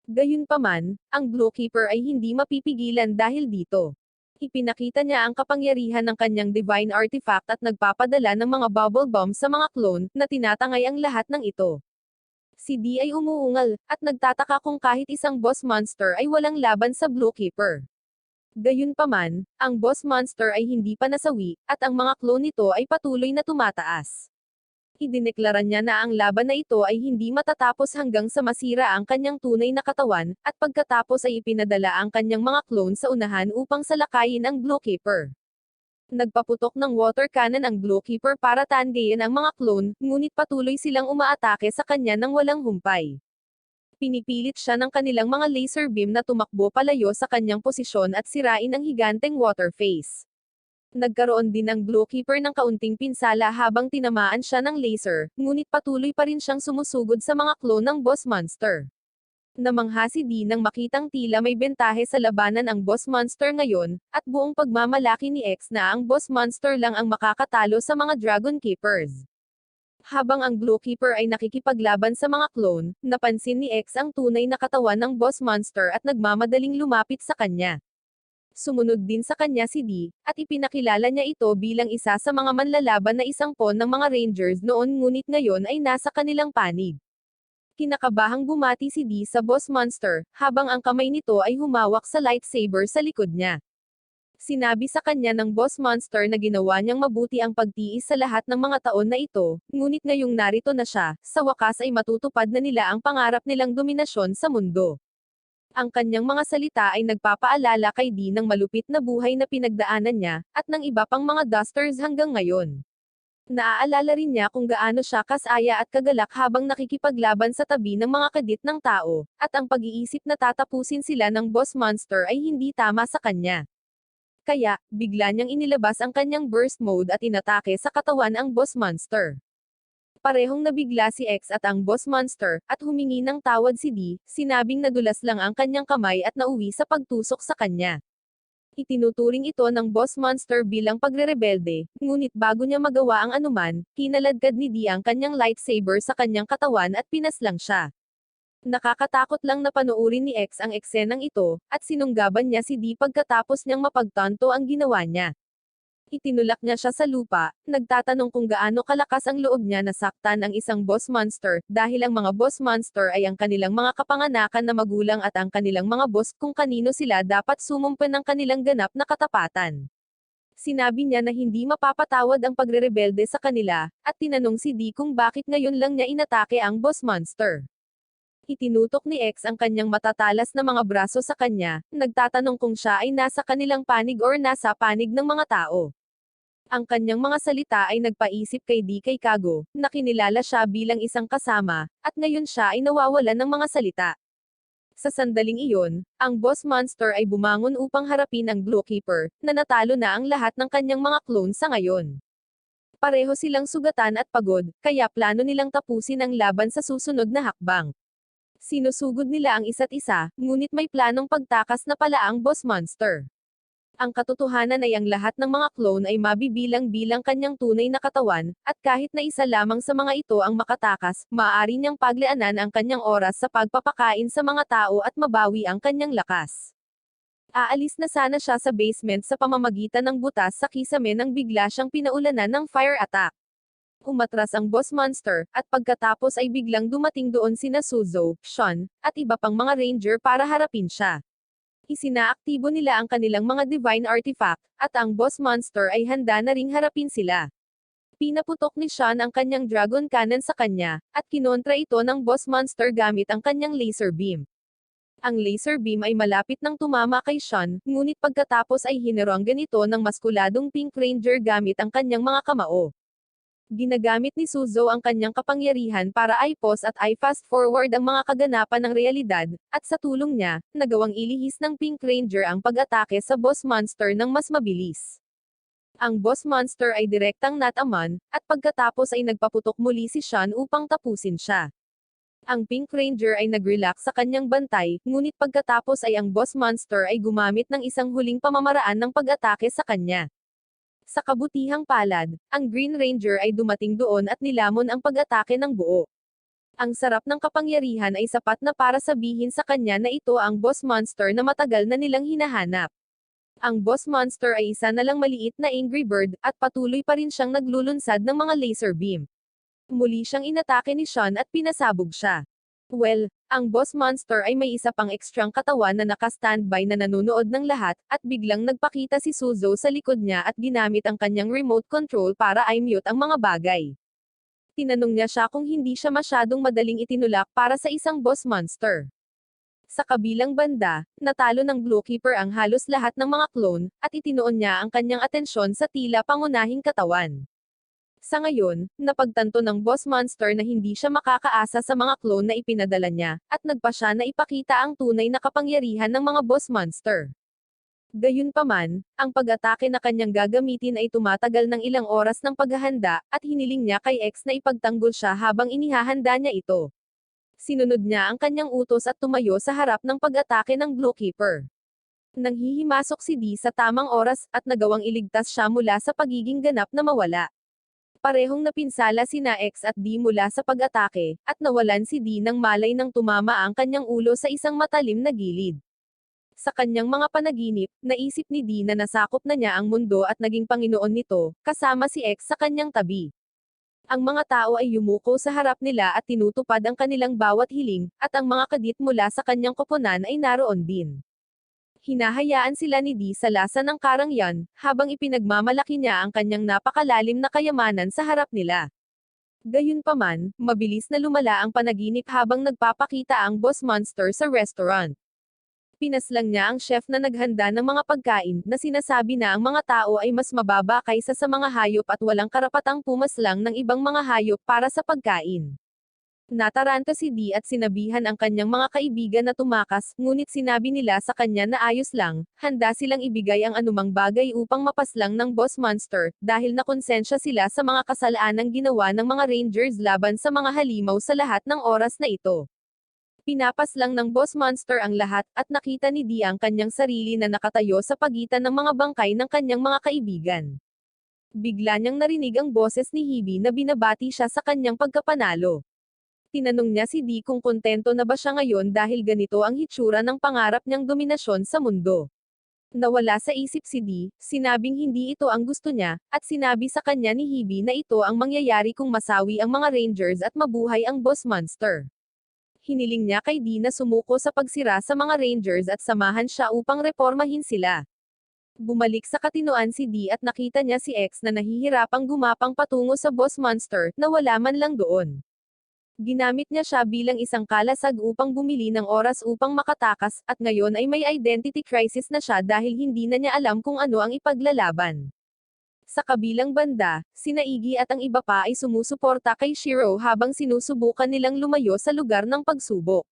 Gayunpaman, ang Bluekeeper ay hindi mapipigilan dahil dito. Ipinakita niya ang kapangyarihan ng kanyang divine artifact at nagpapadala ng mga bubble bomb sa mga clone, na tinatangay ang lahat ng ito. Si D ay umuungal, at nagtataka kung kahit isang boss monster ay walang laban sa Bluekeeper. Gayunpaman, ang boss monster ay hindi pa nasawi, at ang mga clone nito ay patuloy na tumataas. Idineklara niya na ang laban na ito ay hindi matatapos hanggang sa masira ang kanyang tunay na katawan, at pagkatapos ay ipinadala ang kanyang mga clone sa unahan upang salakayin ang Bluekeeper. Nagpaputok ng water cannon ang Bluekeeper para tangayin ang mga clone, ngunit patuloy silang umaatake sa kanya ng walang humpay. Pinipilit siya ng kanilang mga laser beam na tumakbo palayo sa kanyang posisyon at sirain ang higanteng water face. Nagkaroon din ang Bluekeeper ng kaunting pinsala habang tinamaan siya ng laser, ngunit patuloy pa rin siyang sumusugod sa mga clone ng boss monster. Namangha si D nang makitang tila may bentahe sa labanan ang boss monster ngayon, at buong pagmamalaki ni X na ang boss monster lang ang makakatalo sa mga Dragon Keepers. Habang ang Bluekeeper ay nakikipaglaban sa mga clone, napansin ni X ang tunay na katawan ng boss monster at nagmamadaling lumapit sa kanya. Sumunod din sa kanya si D, at ipinakilala niya ito bilang isa sa mga manlalaban na isang pawn ng mga Rangers noon ngunit ngayon ay nasa kanilang panig. Kinakabahang bumati si D sa boss monster, habang ang kamay nito ay humawak sa lightsaber sa likod niya. Sinabi sa kanya ng boss monster na ginawa niyang mabuti ang pagtiis sa lahat ng mga taon na ito, ngunit ngayong narito na siya, sa wakas ay matutupad na nila ang pangarap nilang dominasyon sa mundo. Ang kanyang mga salita ay nagpapaalala kay Dee ng malupit na buhay na pinagdaanan niya, at ng iba pang mga dusters hanggang ngayon. Naaalala rin niya kung gaano siya kasaya at kagalak habang nakikipaglaban sa tabi ng mga kadit ng tao, at ang pag-iisip na tatapusin sila ng boss monster ay hindi tama sa kanya. Kaya, bigla niyang inilabas ang kanyang burst mode at inatake sa katawan ang boss monster. Parehong nabigla si X at ang boss monster, at humingi ng tawad si D, sinabing nadulas lang ang kanyang kamay at nauwi sa pagtusok sa kanya. Itinuturing ito ng boss monster bilang pagrerebelde, ngunit bago niya magawa ang anuman, kinaladkad ni D ang kanyang lightsaber sa kanyang katawan at pinaslang siya. Nakakatakot lang na panoorin ni X ang eksenang ito, at sinunggaban niya si D pagkatapos niyang mapagtanto ang ginawa niya. Itinulak niya siya sa lupa, nagtatanong kung gaano kalakas ang loob niya na saktan ang isang boss monster, dahil ang mga boss monster ay ang kanilang mga kapanganakan na magulang at ang kanilang mga boss kung kanino sila dapat sumumpa ng kanilang ganap na katapatan. Sinabi niya na hindi mapapatawad ang pagrerebelde sa kanila, at tinanong si D kung bakit ngayon lang niya inatake ang boss monster. Itinutok ni X ang kanyang matatalas na mga braso sa kanya, nagtatanong kung siya ay nasa kanilang panig or nasa panig ng mga tao. Ang kanyang mga salita ay nagpaisip kay D kay Kago, na kinilala siya bilang isang kasama, at ngayon siya ay nawawalan ng mga salita. Sa sandaling iyon, ang boss monster ay bumangon upang harapin ang Gluekeeper, na natalo na ang lahat ng kanyang mga clone sa ngayon. Pareho silang sugatan at pagod, kaya plano nilang tapusin ang laban sa susunod na hakbang. Sinusugod nila ang isa't isa, ngunit may planong pagtakas na pala ang boss monster. Ang katotohanan ay ang lahat ng mga clone ay mabibilang bilang kanyang tunay na katawan, at kahit na isa lamang sa mga ito ang makatakas, maaari niyang paglianan ang kanyang oras sa pagpapakain sa mga tao at mabawi ang kanyang lakas. Aalis na sana siya sa basement sa pamamagitan ng butas sa kisame nang bigla siyang pinaulanan ng fire attack. Umatras ang boss monster, at pagkatapos ay biglang dumating doon sina Suzo, Sean, at iba pang mga ranger para harapin siya. Isinaaktibo nila ang kanilang mga divine artifact, at ang boss monster ay handa na ring harapin sila. Pinaputok ni Sean ang kanyang dragon cannon sa kanya, at kinontra ito ng boss monster gamit ang kanyang laser beam. Ang laser beam ay malapit nang tumama kay Sean, ngunit pagkatapos ay hinaranggan ito ng maskuladong pink ranger gamit ang kanyang mga kamao. Ginagamit ni Suzo ang kanyang kapangyarihan para i-pause at i-fast forward ang mga kaganapan ng realidad, at sa tulong niya, nagawang ilihis ng Pink Ranger ang pag-atake sa boss monster ng mas mabilis. Ang boss monster ay direktang nataman, at pagkatapos ay nagpaputok muli si Sean upang tapusin siya. Ang Pink Ranger ay nag-relax sa kanyang bantay, ngunit pagkatapos ay ang boss monster ay gumamit ng isang huling pamamaraan ng pag-atake sa kanya. Sa kabutihang palad, ang Green Ranger ay dumating doon at nilamon ang pag-atake ng buo. Ang sarap ng kapangyarihan ay sapat na para sabihin sa kanya na ito ang boss monster na matagal na nilang hinahanap. Ang boss monster ay isa na lang maliit na Angry Bird, at patuloy pa rin siyang naglulunsad ng mga laser beam. Muli siyang inatake ni Sean at pinasabog siya. Well, ang boss monster ay may isa pang ekstrang katawan na naka-standby na nanunood ng lahat, at biglang nagpakita si Suzo sa likod niya at ginamit ang kanyang remote control para i-mute ang mga bagay. Tinanong niya siya kung hindi siya masyadong madaling itinulak para sa isang boss monster. Sa kabilang banda, natalo ng Gluekeeper ang halos lahat ng mga clone, at itinoon niya ang kanyang atensyon sa tila pangunahing katawan. Sa ngayon, napagtanto ng boss monster na hindi siya makakaasa sa mga clone na ipinadala niya, at nagpa siya na ipakita ang tunay na kapangyarihan ng mga boss monster. Gayunpaman, ang pag-atake na kanyang gagamitin ay tumatagal ng ilang oras ng paghahanda, at hiniling niya kay X na ipagtanggol siya habang inihahanda niya ito. Sinunod niya ang kanyang utos at tumayo sa harap ng pag-atake ng Gluekeeper. Nanghihimasok si D sa tamang oras, at nagawang iligtas siya mula sa pagiging ganap na mawala. Parehong napinsala sina X at D mula sa pag-atake, at nawalan si D ng malay nang tumama ang kanyang ulo sa isang matalim na gilid. Sa kanyang mga panaginip, naisip ni D na nasakop na niya ang mundo at naging Panginoon nito, kasama si X sa kanyang tabi. Ang mga tao ay yumuko sa harap nila at tinutupad ang kanilang bawat hiling, at ang mga kadit mula sa kanyang koponan ay naroon din. Hinahayaan sila ni D sa lasa ng karangyan, habang ipinagmamalaki niya ang kanyang napakalalim na kayamanan sa harap nila. Gayunpaman, mabilis na lumala ang panaginip habang nagpapakita ang boss monster sa restaurant. Pinaslang niya ang chef na naghanda ng mga pagkain na sinasabi na ang mga tao ay mas mababa kaysa sa mga hayop at walang karapatang pumaslang ng ibang mga hayop para sa pagkain. Nataranta si Dee at sinabihan ang kanyang mga kaibigan na tumakas, ngunit sinabi nila sa kanya na ayos lang, handa silang ibigay ang anumang bagay upang mapaslang ng Boss Monster, dahil nakonsensya sila sa mga kasalaanang ginawa ng mga Rangers laban sa mga halimaw sa lahat ng oras na ito. Pinapaslang ng Boss Monster ang lahat, at nakita ni Dee ang kanyang sarili na nakatayo sa pagitan ng mga bangkay ng kanyang mga kaibigan. Bigla niyang narinig ang boses ni Hebe na binabati siya sa kanyang pagkapanalo. Tinanong niya si Dee kung kontento na ba siya ngayon dahil ganito ang hitsura ng pangarap niyang dominasyon sa mundo. Nawala sa isip si Dee, sinabing hindi ito ang gusto niya, at sinabi sa kanya ni Hebe na ito ang mangyayari kung masawi ang mga Rangers at mabuhay ang Boss Monster. Hiniling niya kay Dee na sumuko sa pagsira sa mga Rangers at samahan siya upang reformahin sila. Bumalik sa katinoan si Dee at nakita niya si X na nahihirapang gumapang patungo sa Boss Monster, na wala man lang doon. Ginamit niya siya bilang isang kalasag upang bumili ng oras upang makatakas, at ngayon ay may identity crisis na siya dahil hindi na niya alam kung ano ang ipaglalaban. Sa kabilang banda, sina Iggy at ang iba pa ay sumusuporta kay Shiro habang sinusubukan nilang lumayo sa lugar ng pagsubok.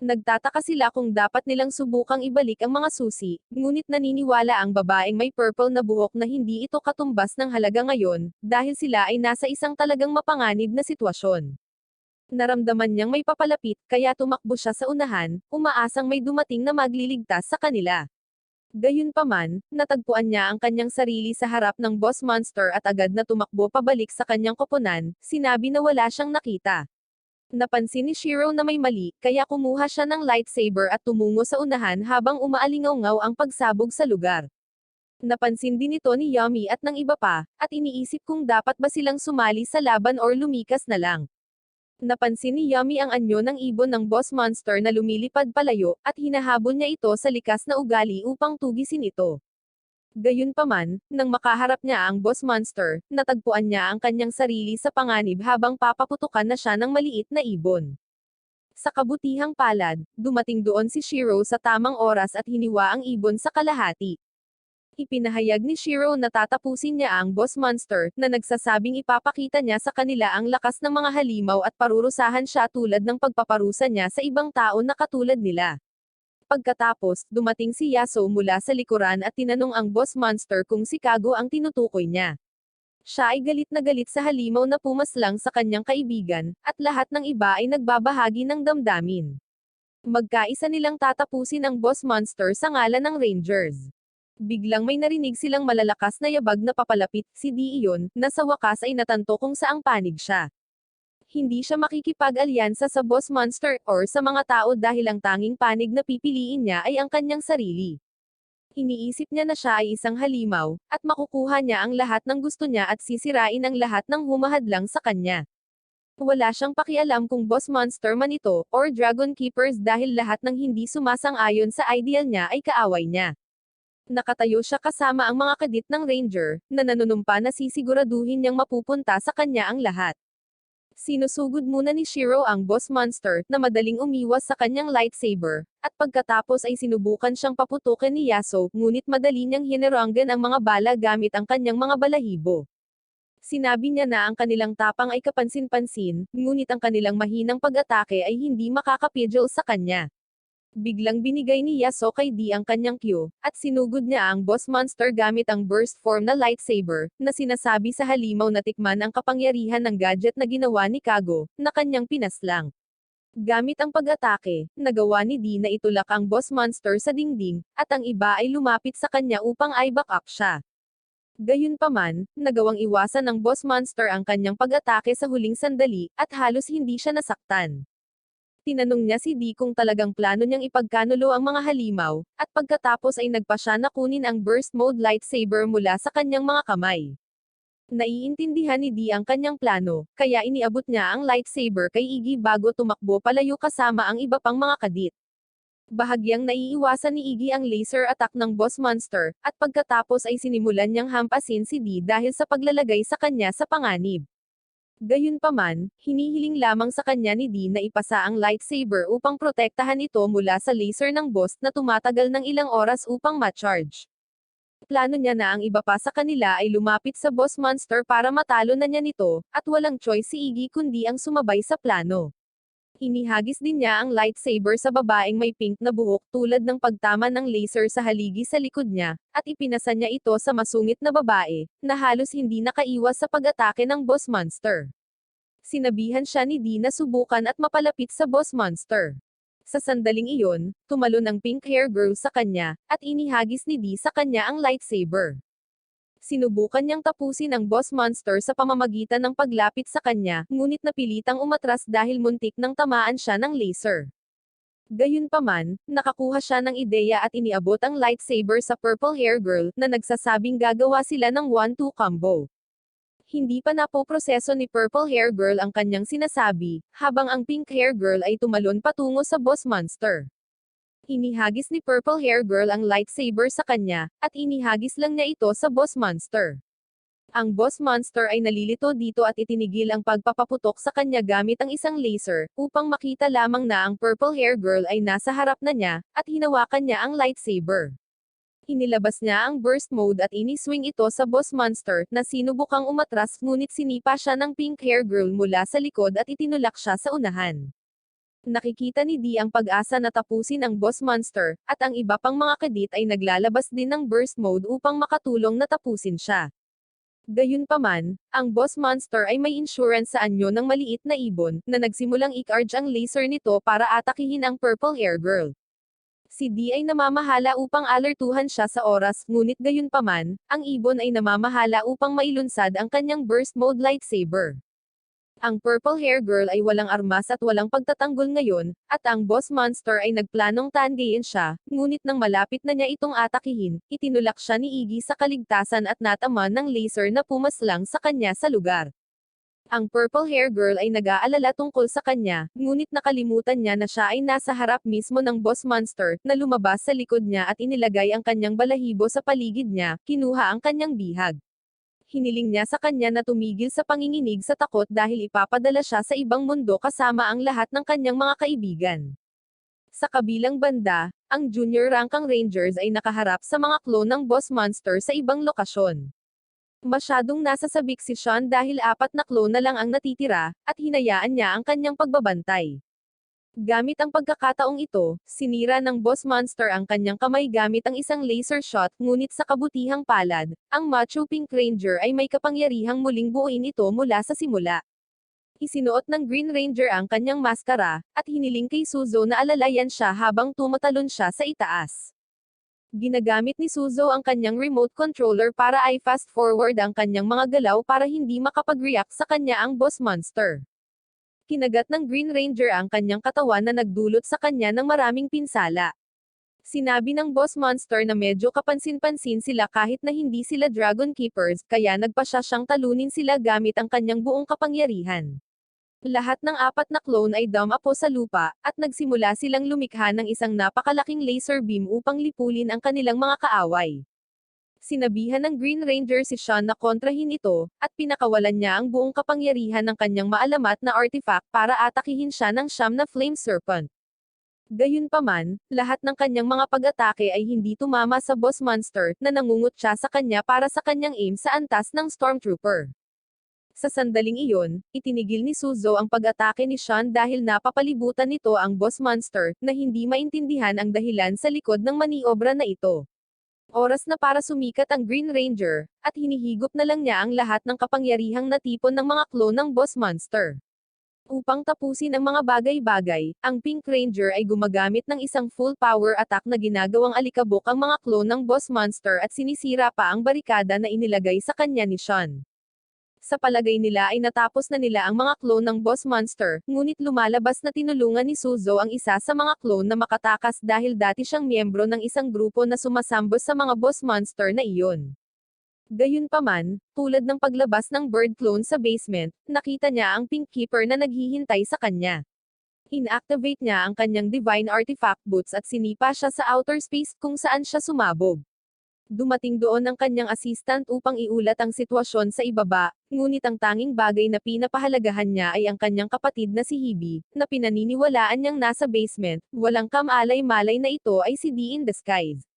Nagtataka sila kung dapat nilang subukang ibalik ang mga susi, ngunit naniniwala ang babaeng may purple na buhok na hindi ito katumbas ng halaga ngayon, dahil sila ay nasa isang talagang mapanganib na sitwasyon. Naramdaman niyang may papalapit, kaya tumakbo siya sa unahan, umaasang may dumating na magliligtas sa kanila. Gayunpaman, natagpuan niya ang kanyang sarili sa harap ng Boss Monster at agad na tumakbo pabalik sa kanyang koponan, sinabi na wala siyang nakita. Napansin ni Shiro na may mali, kaya kumuha siya ng lightsaber at tumungo sa unahan habang umaalingaw-ngaw ang pagsabog sa lugar. Napansin din ito ni Yami at ng iba pa, at iniisip kung dapat ba silang sumali sa laban or lumikas na lang. Napansin ni Yami ang anyo ng ibon ng Boss Monster na lumilipad palayo, at hinahabol niya ito sa likas na ugali upang tugisin ito. Gayunpaman, nang makaharap niya ang Boss Monster, natagpuan niya ang kanyang sarili sa panganib habang papaputukan na siya ng maliit na ibon. Sa kabutihang palad, dumating doon si Shiro sa tamang oras at hiniwa ang ibon sa kalahati. Ipinahayag ni Shiro na tatapusin niya ang Boss Monster, na nagsasabing ipapakita niya sa kanila ang lakas ng mga halimaw at parurusahan siya tulad ng pagpaparusa niya sa ibang tao na katulad nila. Pagkatapos, dumating si Yasuo mula sa likuran at tinanong ang Boss Monster kung si Kago ang tinutukoy niya. Siya ay galit na galit sa halimaw na pumaslang sa kanyang kaibigan, at lahat ng iba ay nagbabahagi ng damdamin. Magkaisa nilang tatapusin ang Boss Monster sa ngalan ng Rangers. Biglang may narinig silang malalakas na yabag na papalapit, si Dee iyon, na sa wakas ay natanto kung saang panig siya. Hindi siya makikipag-alyansa sa Boss Monster, or sa mga tao dahil ang tanging panig na pipiliin niya ay ang kanyang sarili. Iniisip niya na siya ay isang halimaw, at makukuha niya ang lahat ng gusto niya at sisirain ang lahat ng humahadlang sa kanya. Wala siyang pakialam kung Boss Monster man ito, or Dragon Keepers dahil lahat ng hindi sumasang-ayon sa ideal niya ay kaaway niya. Nakatayo siya kasama ang mga kadit ng Ranger, na nanunumpa na sisiguraduhin niyang mapupunta sa kanya ang lahat. Sinusugod muna ni Shiro ang Boss Monster, na madaling umiwas sa kanyang lightsaber, at pagkatapos ay sinubukan siyang paputukin ni Yasuo, ngunit madali niyang hineranggan ang mga bala gamit ang kanyang mga balahibo. Sinabi niya na ang kanilang tapang ay kapansin-pansin, ngunit ang kanilang mahinang pag-atake ay hindi makakapigil sa kanya. Biglang binigay ni Yasuo kay Dee ang kanyang cue, at sinugod niya ang Boss Monster gamit ang burst form na lightsaber, na sinasabi sa halimaw na tikman ang kapangyarihan ng gadget na ginawa ni Kago, na kanyang pinaslang. Gamit ang pag-atake, nagawa ni Dee na itulak ang Boss Monster sa dingding, at ang iba ay lumapit sa kanya upang i-back up siya. Gayunpaman, nagawang iwasan ng Boss Monster ang kanyang pag-atake sa huling sandali, at halos hindi siya nasaktan. Tinanong niya si Dee kung talagang plano niyang ipagkanulo ang mga halimaw, at pagkatapos ay nagpa siya na kunin ang burst mode lightsaber mula sa kanyang mga kamay. Naiintindihan ni Dee ang kanyang plano, kaya iniabot niya ang lightsaber kay Iggy bago tumakbo palayo kasama ang iba pang mga kadit. Bahagyang naiiwasan ni Iggy ang laser attack ng Boss Monster, at pagkatapos ay sinimulan niyang hampasin si Dee dahil sa paglalagay sa kanya sa panganib. Gayunpaman, hinihiling lamang sa kanya ni Dean na ipasa ang lightsaber upang protektahan ito mula sa laser ng boss na tumatagal ng ilang oras upang ma-charge. Plano niya na ang iba pa sa kanila ay lumapit sa boss monster para matalo na niya nito, at walang choice si Iggy kundi ang sumabay sa plano. Inihagis din niya ang lightsaber sa babaeng may pink na buhok tulad ng pagtama ng laser sa haligi sa likod niya, at ipinasa niya ito sa masungit na babae, na halos hindi nakaiwas sa pag-atake ng boss monster. Sinabihan siya ni Dee na subukan at mapalapit sa boss monster. Sa sandaling iyon, tumalon ang pink hair girl sa kanya, at inihagis ni Dee sa kanya ang lightsaber. Sinubukan niyang tapusin ang boss monster sa pamamagitan ng paglapit sa kanya, ngunit napilitang umatras dahil muntik nang tamaan siya ng laser. Gayunpaman, nakakuha siya ng ideya at iniabot ang lightsaber sa purple hair girl, na nagsasabing gagawa sila ng 1-2 combo. Hindi pa napoproseso ni purple hair girl ang kanyang sinasabi, habang ang pink hair girl ay tumalon patungo sa boss monster. Inihagis ni purple hair girl ang lightsaber sa kanya, at inihagis lang niya ito sa boss monster. Ang boss monster ay nalilito dito at itinigil ang pagpapaputok sa kanya gamit ang isang laser, upang makita lamang na ang purple hair girl ay nasa harap na niya, at hinawakan niya ang lightsaber. Inilabas niya ang burst mode at iniswing ito sa boss monster, na sinubukang umatras ngunit sinipa siya ng pink hair girl mula sa likod at itinulak siya sa unahan. Nakikita ni Dee ang pag-asa na tapusin ang boss monster, at ang iba pang mga kadit ay naglalabas din ng burst mode upang makatulong na tapusin siya. Gayunpaman, ang boss monster ay may insurance sa anyo ng maliit na ibon, na nagsimulang i-charge ang laser nito para atakihin ang purple hair girl. Si Dee ay namamahala upang alertuhan siya sa oras, ngunit gayunpaman, ang ibon ay namamahala upang mailunsad ang kanyang burst mode lightsaber. Ang purple hair girl ay walang armas at walang pagtatanggol ngayon, at ang boss monster ay nagplanong tangayin siya, ngunit nang malapit na niya itong atakihin, itinulak siya ni Iggy sa kaligtasan at natama ng laser na pumaslang sa kanya sa lugar. Ang purple hair girl ay nag-aalala tungkol sa kanya, ngunit nakalimutan niya na siya ay nasa harap mismo ng boss monster, na lumabas sa likod niya at inilagay ang kanyang balahibo sa paligid niya, kinuha ang kanyang bihag. Hiniling niya sa kanya na tumigil sa panginginig sa takot dahil ipapadala siya sa ibang mundo kasama ang lahat ng kanyang mga kaibigan. Sa kabilang banda, ang junior rangkang Rangers ay nakaharap sa mga clone ng boss monster sa ibang lokasyon. Masyadong nasasabik si Sean dahil 4 na clone na lang ang natitira, at hinayaan niya ang kanyang pagbabantay. Gamit ang pagkakataong ito, sinira ng boss monster ang kanyang kamay gamit ang isang laser shot, ngunit sa kabutihang palad, ang macho Pink Ranger ay may kapangyarihang muling buuin ito mula sa simula. Isinuot ng Green Ranger ang kanyang maskara, at hiniling kay Suzo na alalayan siya habang tumatalon siya sa itaas. Ginagamit ni Suzo ang kanyang remote controller para ay fast forward ang kanyang mga galaw para hindi makapag-react sa kanya ang boss monster. Kinagat ng Green Ranger ang kanyang katawan na nagdulot sa kanya ng maraming pinsala. Sinabi ng boss monster na medyo kapansin-pansin sila kahit na hindi sila Dragon Keepers, kaya nagpa siya siyang talunin sila gamit ang kanyang buong kapangyarihan. Lahat ng 4 na clone ay dumapo sa lupa, at nagsimula silang lumikha ng isang napakalaking laser beam upang lipulin ang kanilang mga kaaway. Sinabihan ng Green Ranger si Sean na kontrahin ito, at pinakawalan niya ang buong kapangyarihan ng kanyang maalamat na artifact para atakihin siya ng siyam na Flame Serpent. Gayunpaman, lahat ng kanyang mga pag-atake ay hindi tumama sa boss monster, na nangungut siya sa kanya para sa kanyang aim sa antas ng Stormtrooper. Sa sandaling iyon, itinigil ni Suzo ang pag-atake ni Sean dahil napapalibutan nito ang boss monster, na hindi maintindihan ang dahilan sa likod ng maniobra na ito. Oras na para sumikat ang Green Ranger, at hinihigop na lang niya ang lahat ng kapangyarihang natipon ng mga clone ng boss monster. Upang tapusin ang mga bagay-bagay, ang Pink Ranger ay gumagamit ng isang full power attack na ginagawang alikabok ang mga clone ng boss monster at sinisira pa ang barikada na inilagay sa kanya ni Sean. Sa palagay nila ay natapos na nila ang mga clone ng boss monster, ngunit lumalabas na tinulungan ni Suzo ang isa sa mga clone na makatakas dahil dati siyang miyembro ng isang grupo na sumasambos sa mga boss monster na iyon. Gayunpaman, tulad ng paglabas ng bird clone sa basement, nakita niya ang Pink Keeper na naghihintay sa kanya. Inactivate niya ang kanyang Divine Artifact Boots at sinipa siya sa outer space kung saan siya sumabog. Dumating doon ang kanyang assistant upang iulat ang sitwasyon sa ibaba, ngunit ang tanging bagay na pinapahalagahan niya ay ang kanyang kapatid na si Hibby, na pinaniniwalaan niyang nasa basement, walang kamalay-malay na ito ay si D in disguise.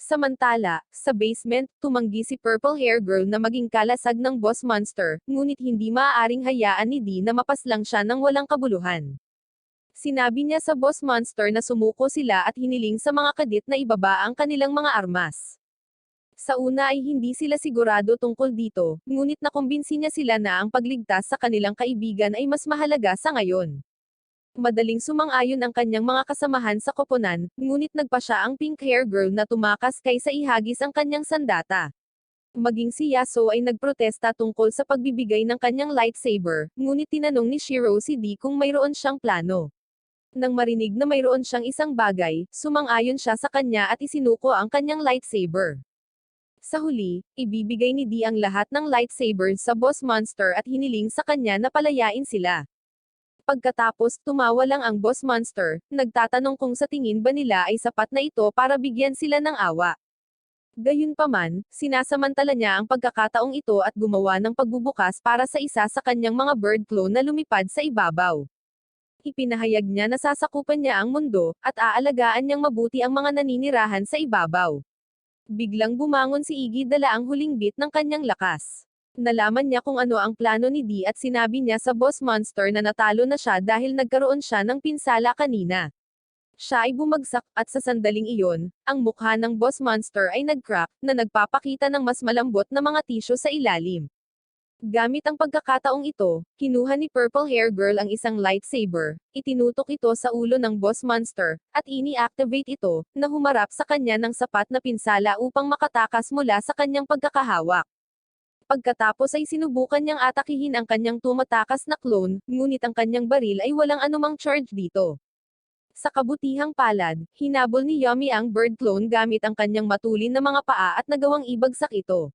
Samantala, sa basement, tumanggi si Purple Hair Girl na maging kalasag ng Boss Monster, ngunit hindi maaaring hayaan ni D na mapaslang siya ng walang kabuluhan. Sinabi niya sa Boss Monster na sumuko sila at hiniling sa mga kadit na ibaba ang kanilang mga armas. Sa una ay hindi sila sigurado tungkol dito, ngunit nakumbinsi niya sila na ang pagligtas sa kanilang kaibigan ay mas mahalaga sa ngayon. Madaling sumang-ayon ang kanyang mga kasamahan sa koponan, ngunit nagpa siya ang pink hair girl na tumakas kaysa ihagis ang kanyang sandata. Maging si Yasuo ay nagprotesta tungkol sa pagbibigay ng kanyang lightsaber, ngunit tinanong ni Shiro si D kung mayroon siyang plano. Nang marinig na mayroon siyang isang bagay, sumang-ayon siya sa kanya at isinuko ang kanyang lightsaber. Sa huli, ibibigay ni D ang lahat ng lightsabers sa Boss Monster at hiniling sa kanya na palayain sila. Pagkatapos, tumawa lang ang Boss Monster, nagtatanong kung sa tingin ba nila ay sapat na ito para bigyan sila ng awa. Gayunpaman, sinasamantala niya ang pagkakataong ito at gumawa ng pagbubukas para sa isa sa kanyang mga bird clone na lumipad sa ibabaw. Ipinahayag niya na sasakupan niya ang mundo, at aalagaan niyang mabuti ang mga naninirahan sa ibabaw. Biglang bumangon si Iggy dala ang huling bit ng kanyang lakas. Nalaman niya kung ano ang plano ni D at sinabi niya sa Boss Monster na natalo na siya dahil nagkaroon siya ng pinsala kanina. Siya ay bumagsak, at sa sandaling iyon, ang mukha ng Boss Monster ay nag-crack, na nagpapakita ng mas malambot na mga tisyo sa ilalim. Gamit ang pagkakataong ito, kinuha ni Purple Hair Girl ang isang lightsaber, itinutok ito sa ulo ng Boss Monster, at ini-activate ito, na humarap sa kanya ng sapat na pinsala upang makatakas mula sa kanyang pagkakahawak. Pagkatapos ay sinubukan niyang atakihin ang kanyang tumatakas na clone, ngunit ang kanyang baril ay walang anumang charge dito. Sa kabutihang palad, hinabol ni Yummy ang bird clone gamit ang kanyang matulin na mga paa at nagawang ibagsak ito.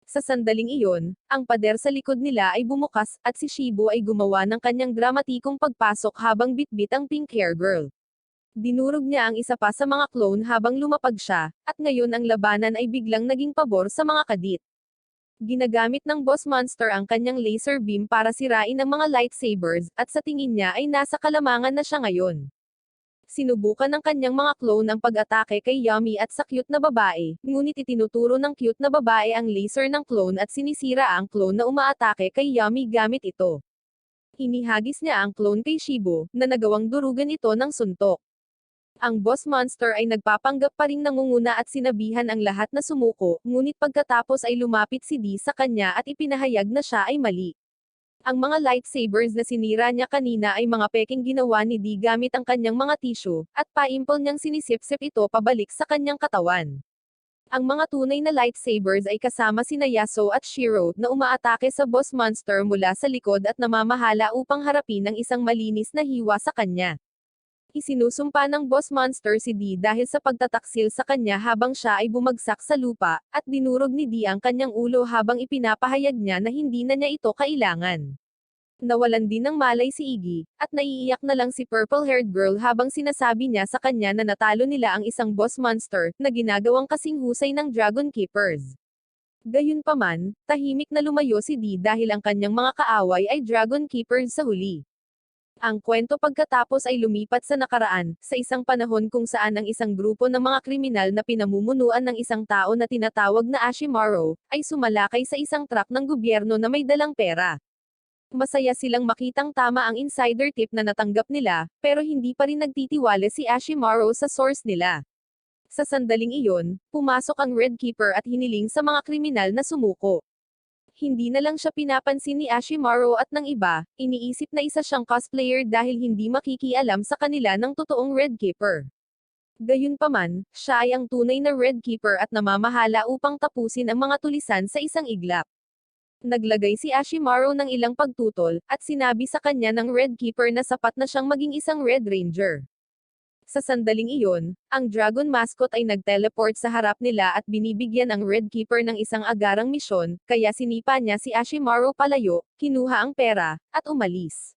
Sa sandaling iyon, ang pader sa likod nila ay bumukas, at si Shibu ay gumawa ng kanyang dramatikong pagpasok habang bitbit ang pink hair girl. Dinurog niya ang isa pa sa mga clone habang lumapag siya, at ngayon ang labanan ay biglang naging pabor sa mga kadit. Ginagamit ng Boss Monster ang kanyang laser beam para sirain ang mga lightsabers, at sa tingin niya ay nasa kalamangan na siya ngayon. Sinubukan ng kanyang mga clone ang pag-atake kay Yummy at sa cute na babae, ngunit itinuturo ng cute na babae ang laser ng clone at sinisira ang clone na umaatake kay Yummy gamit ito. Inihagis niya ang clone kay Shibu, na nagawang durugan ito ng suntok. Ang Boss Monster ay nagpapanggap pa ring nangunguna at sinabihan ang lahat na sumuko, ngunit pagkatapos ay lumapit si D sa kanya at ipinahayag na siya ay mali. Ang mga lightsabers na sinira niya kanina ay mga peking ginawa ni D gamit ang kanyang mga tissue, at paimpol niyang sinisip-sip ito pabalik sa kanyang katawan. Ang mga tunay na lightsabers ay kasama sina Yasuo at Shiro, na umaatake sa Boss Monster mula sa likod at namamahala upang harapin ang isang malinis na hiwa sa kanya. Isinusumpa ng Boss Monster si D dahil sa pagtataksil sa kanya habang siya ay bumagsak sa lupa, at dinurog ni D ang kanyang ulo habang ipinapahayag niya na hindi na niya ito kailangan. Nawalan din ng malay si Iggy, at naiiyak na lang si Purple-haired girl habang sinasabi niya sa kanya na natalo nila ang isang Boss Monster, na ginagawang kasing husay ng Dragon Keepers. Gayunpaman, tahimik na lumayo si D dahil ang kanyang mga kaaway ay Dragon Keepers sa huli. Ang kwento pagkatapos ay lumipat sa nakaraan, sa isang panahon kung saan ang isang grupo ng mga kriminal na pinamumunuan ng isang tao na tinatawag na Ashimaru, ay sumalakay sa isang truck ng gobyerno na may dalang pera. Masaya silang makitang tama ang insider tip na natanggap nila, pero hindi pa rin nagtitiwala si Ashimaru sa source nila. Sa sandaling iyon, pumasok ang Red Keeper at hiniling sa mga kriminal na sumuko. Hindi na lang siya pinapansin ni Ashimaru at ng iba, iniisip na isa siyang cosplayer dahil hindi makikialam sa kanila ng totoong Red Keeper. Gayunpaman, siya ay ang tunay na Red Keeper at namamahala upang tapusin ang mga tulisan sa isang iglap. Naglagay si Ashimaru ng ilang pagtutol, at sinabi sa kanya ng Red Keeper na sapat na siyang maging isang Red Ranger. Sa sandaling iyon, ang Dragon Mascot ay nag-teleport sa harap nila at binibigyan ang Red Keeper ng isang agarang misyon, kaya sinipa niya si Ashimaru palayo, kinuha ang pera, at umalis.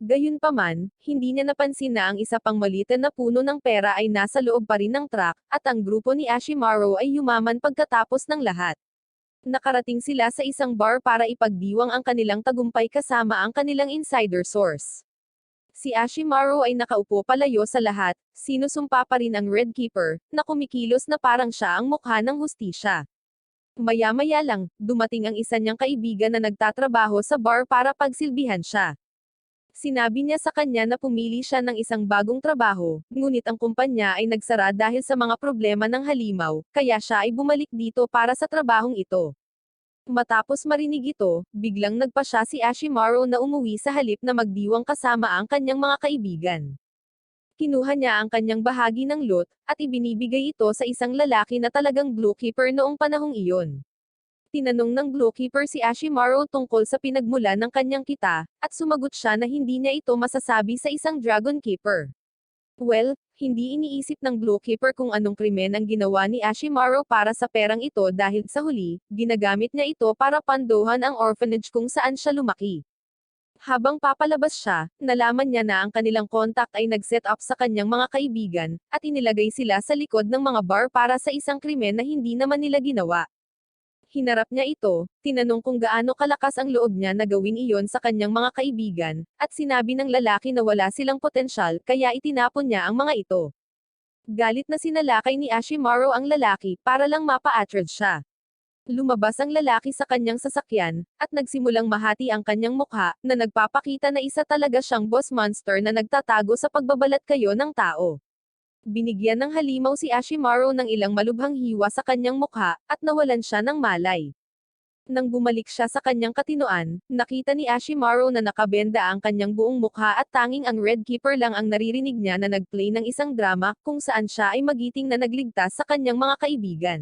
Gayunpaman, hindi niya napansin na ang isa pang malitan na puno ng pera ay nasa loob pa rin ng truck, at ang grupo ni Ashimaru ay yumaman pagkatapos ng lahat. Nakarating sila sa isang bar para ipagdiwang ang kanilang tagumpay kasama ang kanilang insider source. Si Ashimaru ay nakaupo palayo sa lahat, sinusumpa pa rin ang Red Keeper, na kumikilos na parang siya ang mukha ng hustisya. Maya-maya lang, dumating ang isa niyang kaibigan na nagtatrabaho sa bar para pagsilbihan siya. Sinabi niya sa kanya na pumili siya ng isang bagong trabaho, ngunit ang kumpanya ay nagsara dahil sa mga problema ng halimaw, kaya siya ay bumalik dito para sa trabahong ito. Matapos marinig ito, biglang nagpasya si Ashimaru na umuwi sa halip na magdiwang kasama ang kanyang mga kaibigan. Kinuha niya ang kanyang bahagi ng loot, at ibinibigay ito sa isang lalaki na talagang bluekeeper noong panahong iyon. Tinanong ng bluekeeper si Ashimaru tungkol sa pinagmula ng kanyang kita, at sumagot siya na hindi niya ito masasabi sa isang dragon keeper. Well, hindi iniisip ng bluekeeper kung anong krimen ang ginawa ni Ashimaru para sa perang ito dahil sa huli, ginagamit niya ito para pandohan ang orphanage kung saan siya lumaki. Habang papalabas siya, nalaman niya na ang kanilang contact ay nag-set up sa kanyang mga kaibigan, at inilagay sila sa likod ng mga bar para sa isang krimen na hindi naman nila ginawa. Hinarap niya ito, tinanong kung gaano kalakas ang loob niya na gawin iyon sa kanyang mga kaibigan, at sinabi ng lalaki na wala silang potensyal kaya itinapon niya ang mga ito. Galit na sinalakay ni Ashimaru ang lalaki para lang mapa-attrage siya. Lumabas ang lalaki sa kanyang sasakyan, at nagsimulang mahati ang kanyang mukha, na nagpapakita na isa talaga siyang boss monster na nagtatago sa pagbabalat kayo ng tao. Binigyan ng halimaw si Ashimaru ng ilang malubhang hiwa sa kanyang mukha, at nawalan siya ng malay. Nang bumalik siya sa kanyang katinoan, nakita ni Ashimaru na nakabenda ang kanyang buong mukha at tanging ang Red Keeper lang ang naririnig niya na nag-play ng isang drama, kung saan siya ay magiting na nagligtas sa kanyang mga kaibigan.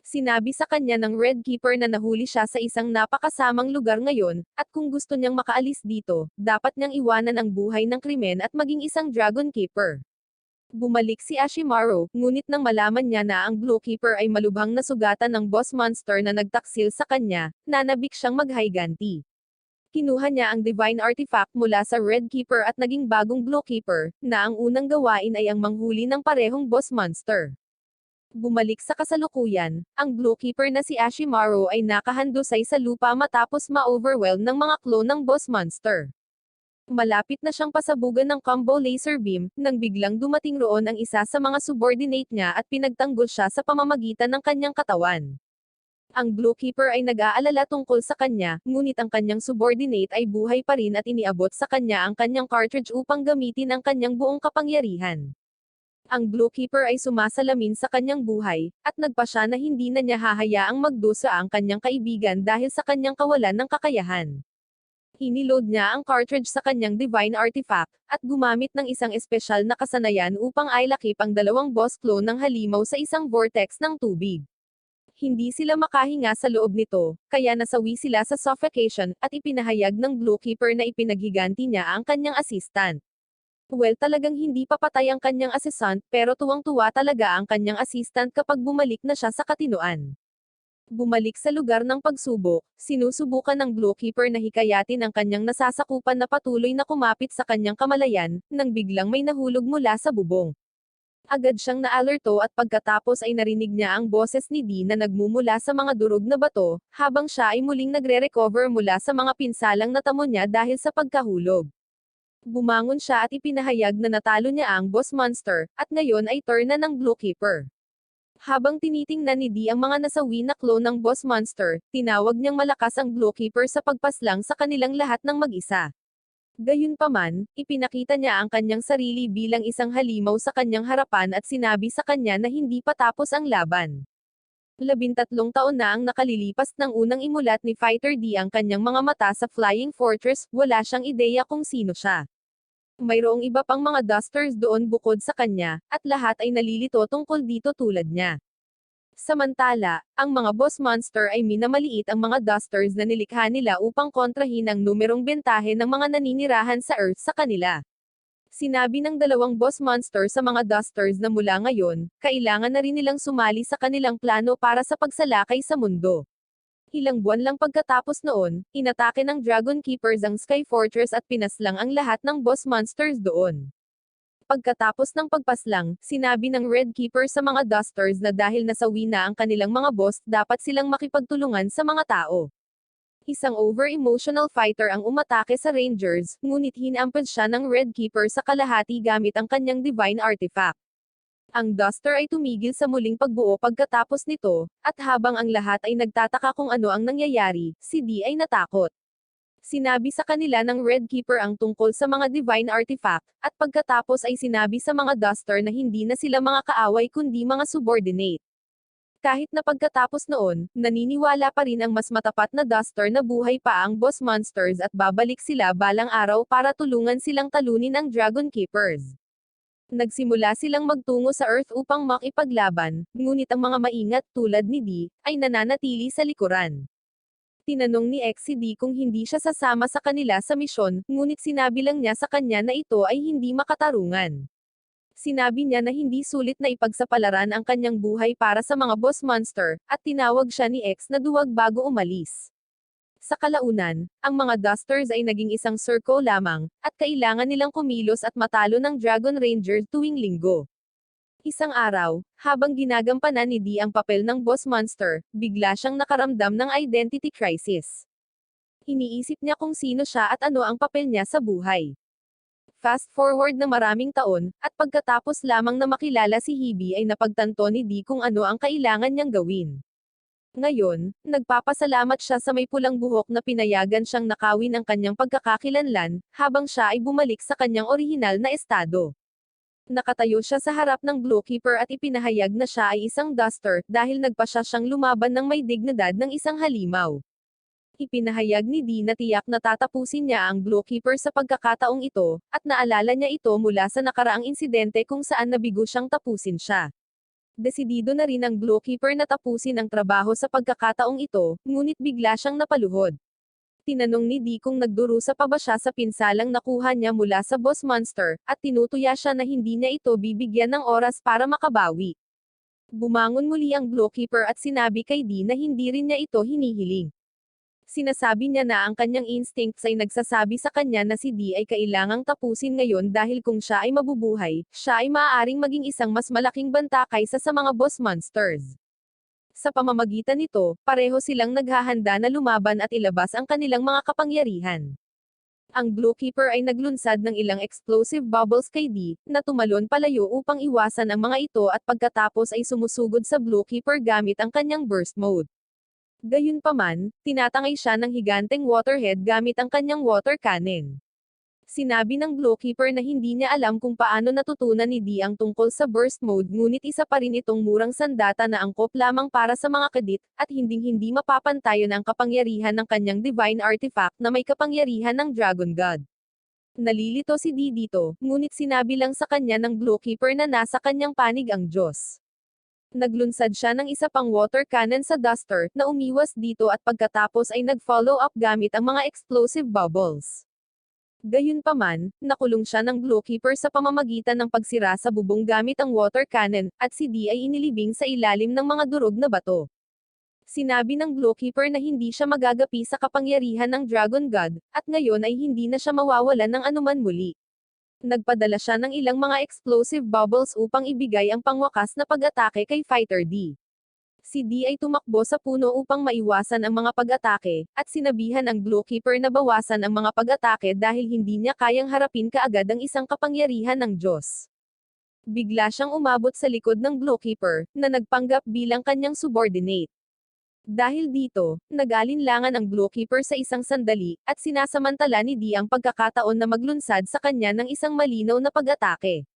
Sinabi sa kanya ng Red Keeper na nahuli siya sa isang napakasamang lugar ngayon, at kung gusto niyang makaalis dito, dapat niyang iwanan ang buhay ng krimen at maging isang Dragon Keeper. Bumalik si Ashimaru, ngunit nang malaman niya na ang Bluekeeper ay malubhang nasugatan ng boss monster na nagtaksil sa kanya, nanabik siyang maghiganti. Kinuha niya ang Divine Artifact mula sa Red Keeper at naging bagong Bluekeeper, na ang unang gawain ay ang manghuli ng parehong boss monster. Bumalik sa kasalukuyan, ang Bluekeeper na si Ashimaru ay nakahandusay sa lupa matapos ma-overwhelm ng mga clone ng boss monster. Malapit na siyang pasabugan ng combo laser beam, nang biglang dumating roon ang isa sa mga subordinate niya at pinagtanggol siya sa pamamagitan ng kanyang katawan. Ang Bluekeeper ay nag-aalala tungkol sa kanya, ngunit ang kanyang subordinate ay buhay pa rin at iniabot sa kanya ang kanyang cartridge upang gamitin ang kanyang buong kapangyarihan. Ang Bluekeeper ay sumasalamin sa kanyang buhay, at nagpa siya na hindi na niya hahayaang magdusa ang kanyang kaibigan dahil sa kanyang kawalan ng kakayahan. Iniload niya ang cartridge sa kanyang Divine Artifact, at gumamit ng isang espesyal na kasanayan upang ailakip ang dalawang boss clone ng halimaw sa isang vortex ng tubig. Hindi sila makahinga sa loob nito, kaya nasawi sila sa suffocation, at ipinahayag ng Bluekeeper na ipinaghiganti niya ang kanyang assistant. Well, talagang hindi papatay ang kanyang assistant, pero tuwang-tuwa talaga ang kanyang assistant kapag bumalik na siya sa katinoan. Bumalik sa lugar ng pagsubok, sinusubukan ng Bluekeeper na hikayatin ang kanyang nasasakupan na patuloy na kumapit sa kanyang kamalayan, nang biglang may nahulog mula sa bubong. Agad siyang naalerto at pagkatapos ay narinig niya ang boses ni Dee na nagmumula sa mga durog na bato, habang siya ay muling nagre-recover mula sa mga pinsalang natamo niya dahil sa pagkahulog. Bumangon siya at ipinahayag na natalo niya ang boss monster, at ngayon ay turn na ng Bluekeeper. Habang tinitingnan ni Dee ang mga nasawi na clone ng boss monster, tinawag niyang malakas ang Bluekeeper sa pagpaslang sa kanilang lahat ng mag-isa. Gayunpaman, ipinakita niya ang kanyang sarili bilang isang halimaw sa kanyang harapan at sinabi sa kanya na hindi pa tapos ang laban. 13 taon na ang nakalilipas ng unang imulat ni Fighter D ang kanyang mga mata sa Flying Fortress, wala siyang ideya kung sino siya. Mayroong iba pang mga dusters doon bukod sa kanya, at lahat ay nalilito tungkol dito tulad niya. Samantala, ang mga boss monster ay minamaliit ang mga dusters na nilikha nila upang kontrahin ang numerong bentahe ng mga naninirahan sa Earth sa kanila. Sinabi ng dalawang boss monster sa mga dusters na mula ngayon, kailangan na rin nilang sumali sa kanilang plano para sa pagsalakay sa mundo. Ilang buwan lang pagkatapos noon, inatake ng Dragon Keepers ang Sky Fortress at pinaslang ang lahat ng boss monsters doon. Pagkatapos ng pagpaslang, sinabi ng Red Keeper sa mga Dusters na dahil nasawi na ang kanilang mga boss, dapat silang makipagtulungan sa mga tao. Isang over-emotional fighter ang umatake sa Rangers, ngunit hinampad siya ng Red Keeper sa kalahati gamit ang kanyang Divine Artifact. Ang Duster ay tumigil sa muling pagbuo pagkatapos nito, at habang ang lahat ay nagtataka kung ano ang nangyayari, si D ay natakot. Sinabi sa kanila ng Red Keeper ang tungkol sa mga Divine Artifact, at pagkatapos ay sinabi sa mga Duster na hindi na sila mga kaaway kundi mga subordinate. Kahit na pagkatapos noon, naniniwala pa rin ang mas matapat na Duster na buhay pa ang boss monsters at babalik sila balang araw para tulungan silang talunin ang Dragon Keepers. Nagsimula silang magtungo sa Earth upang makipaglaban, ngunit ang mga maingat tulad ni D, ay nananatili sa likuran. Tinanong ni X si D kung hindi siya sasama sa kanila sa misyon, ngunit sinabi lang niya sa kanya na ito ay hindi makatarungan. Sinabi niya na hindi sulit na ipagsapalaran ang kanyang buhay para sa mga boss monster, at tinawag siya ni X na duwag bago umalis. Sa kalaunan, ang mga Dusters ay naging isang circle lamang, at kailangan nilang kumilos at matalo ng Dragon Ranger tuwing linggo. Isang araw, habang ginagampanan ni D ang papel ng boss monster, bigla siyang nakaramdam ng identity crisis. Iniisip niya kung sino siya at ano ang papel niya sa buhay. Fast forward na maraming taon, at pagkatapos lamang na makilala si Hebe ay napagtanto ni D kung ano ang kailangan niyang gawin. Ngayon, nagpapasalamat siya sa may pulang buhok na pinayagan siyang nakawin ang kanyang pagkakakilanlan, habang siya ay bumalik sa kanyang orihinal na estado. Nakatayo siya sa harap ng Blue Keeper at ipinahayag na siya ay isang Duster, dahil nagpa siyang lumaban ng may dignidad ng isang halimaw. Ipinahayag ni D na tiyak na tatapusin niya ang Blue Keeper sa pagkakataong ito, at naalala niya ito mula sa nakaraang insidente kung saan nabigo siyang tapusin siya. Desidido na rin ang Blue Keeper na tapusin ang trabaho sa pagkakataong ito, ngunit bigla siyang napaluhod. Tinanong ni D kung nagdurusa pa ba siya sa pinsalang nakuha niya mula sa boss monster, at tinutuya siya na hindi niya ito bibigyan ng oras para makabawi. Bumangon muli ang Blue Keeper at sinabi kay D na hindi rin niya ito hinihiling. Sinasabi niya na ang kanyang instincts ay nagsasabi sa kanya na si D ay kailangang tapusin ngayon dahil kung siya ay mabubuhay, siya ay maaaring maging isang mas malaking banta kaysa sa mga boss monsters. Sa pamamagitan nito, pareho silang naghahanda na lumaban at ilabas ang kanilang mga kapangyarihan. Ang Blue Keeper ay naglunsad ng ilang explosive bubbles kay D, na tumalon palayo upang iwasan ang mga ito at pagkatapos ay sumusugod sa Blue Keeper gamit ang kanyang burst mode. Gayunpaman, tinatangay siya ng higanteng waterhead gamit ang kanyang water cannon. Sinabi ng Blue Keeper na hindi niya alam kung paano natutunan ni D ang tungkol sa burst mode ngunit isa pa rin itong murang sandata na angkop lamang para sa mga kadit, at hinding-hindi mapapantayon ang kapangyarihan ng kanyang divine artifact na may kapangyarihan ng Dragon God. Nalilito si D dito, ngunit sinabi lang sa kanya ng Blue Keeper na nasa kanyang panig ang Diyos. Naglunsad siya ng isa pang water cannon sa Duster, na umiwas dito at pagkatapos ay nag-follow up gamit ang mga explosive bubbles. Gayunpaman, nakulong siya ng Blue Keeper sa pamamagitan ng pagsira sa bubong gamit ang water cannon, at si D ay inilibing sa ilalim ng mga durog na bato. Sinabi ng Blue Keeper na hindi siya magagapi sa kapangyarihan ng Dragon God, at ngayon ay hindi na siya mawawalan ng anuman muli. Nagpadala siya ng ilang mga explosive bubbles upang ibigay ang pangwakas na pag-atake kay Fighter D. Si D ay tumakbo sa puno upang maiwasan ang mga pag-atake, at sinabihan ang Blue Keeper na bawasan ang mga pag-atake dahil hindi niya kayang harapin kaagad ang isang kapangyarihan ng Diyos. Bigla siyang umabot sa likod ng Blue Keeper, na nagpanggap bilang kanyang subordinate. Dahil dito, nag-alinlangan ang Blue Keeper sa isang sandali, at sinasamantala ni D ang pagkakataon na maglunsad sa kanya ng isang malinaw na pag-atake.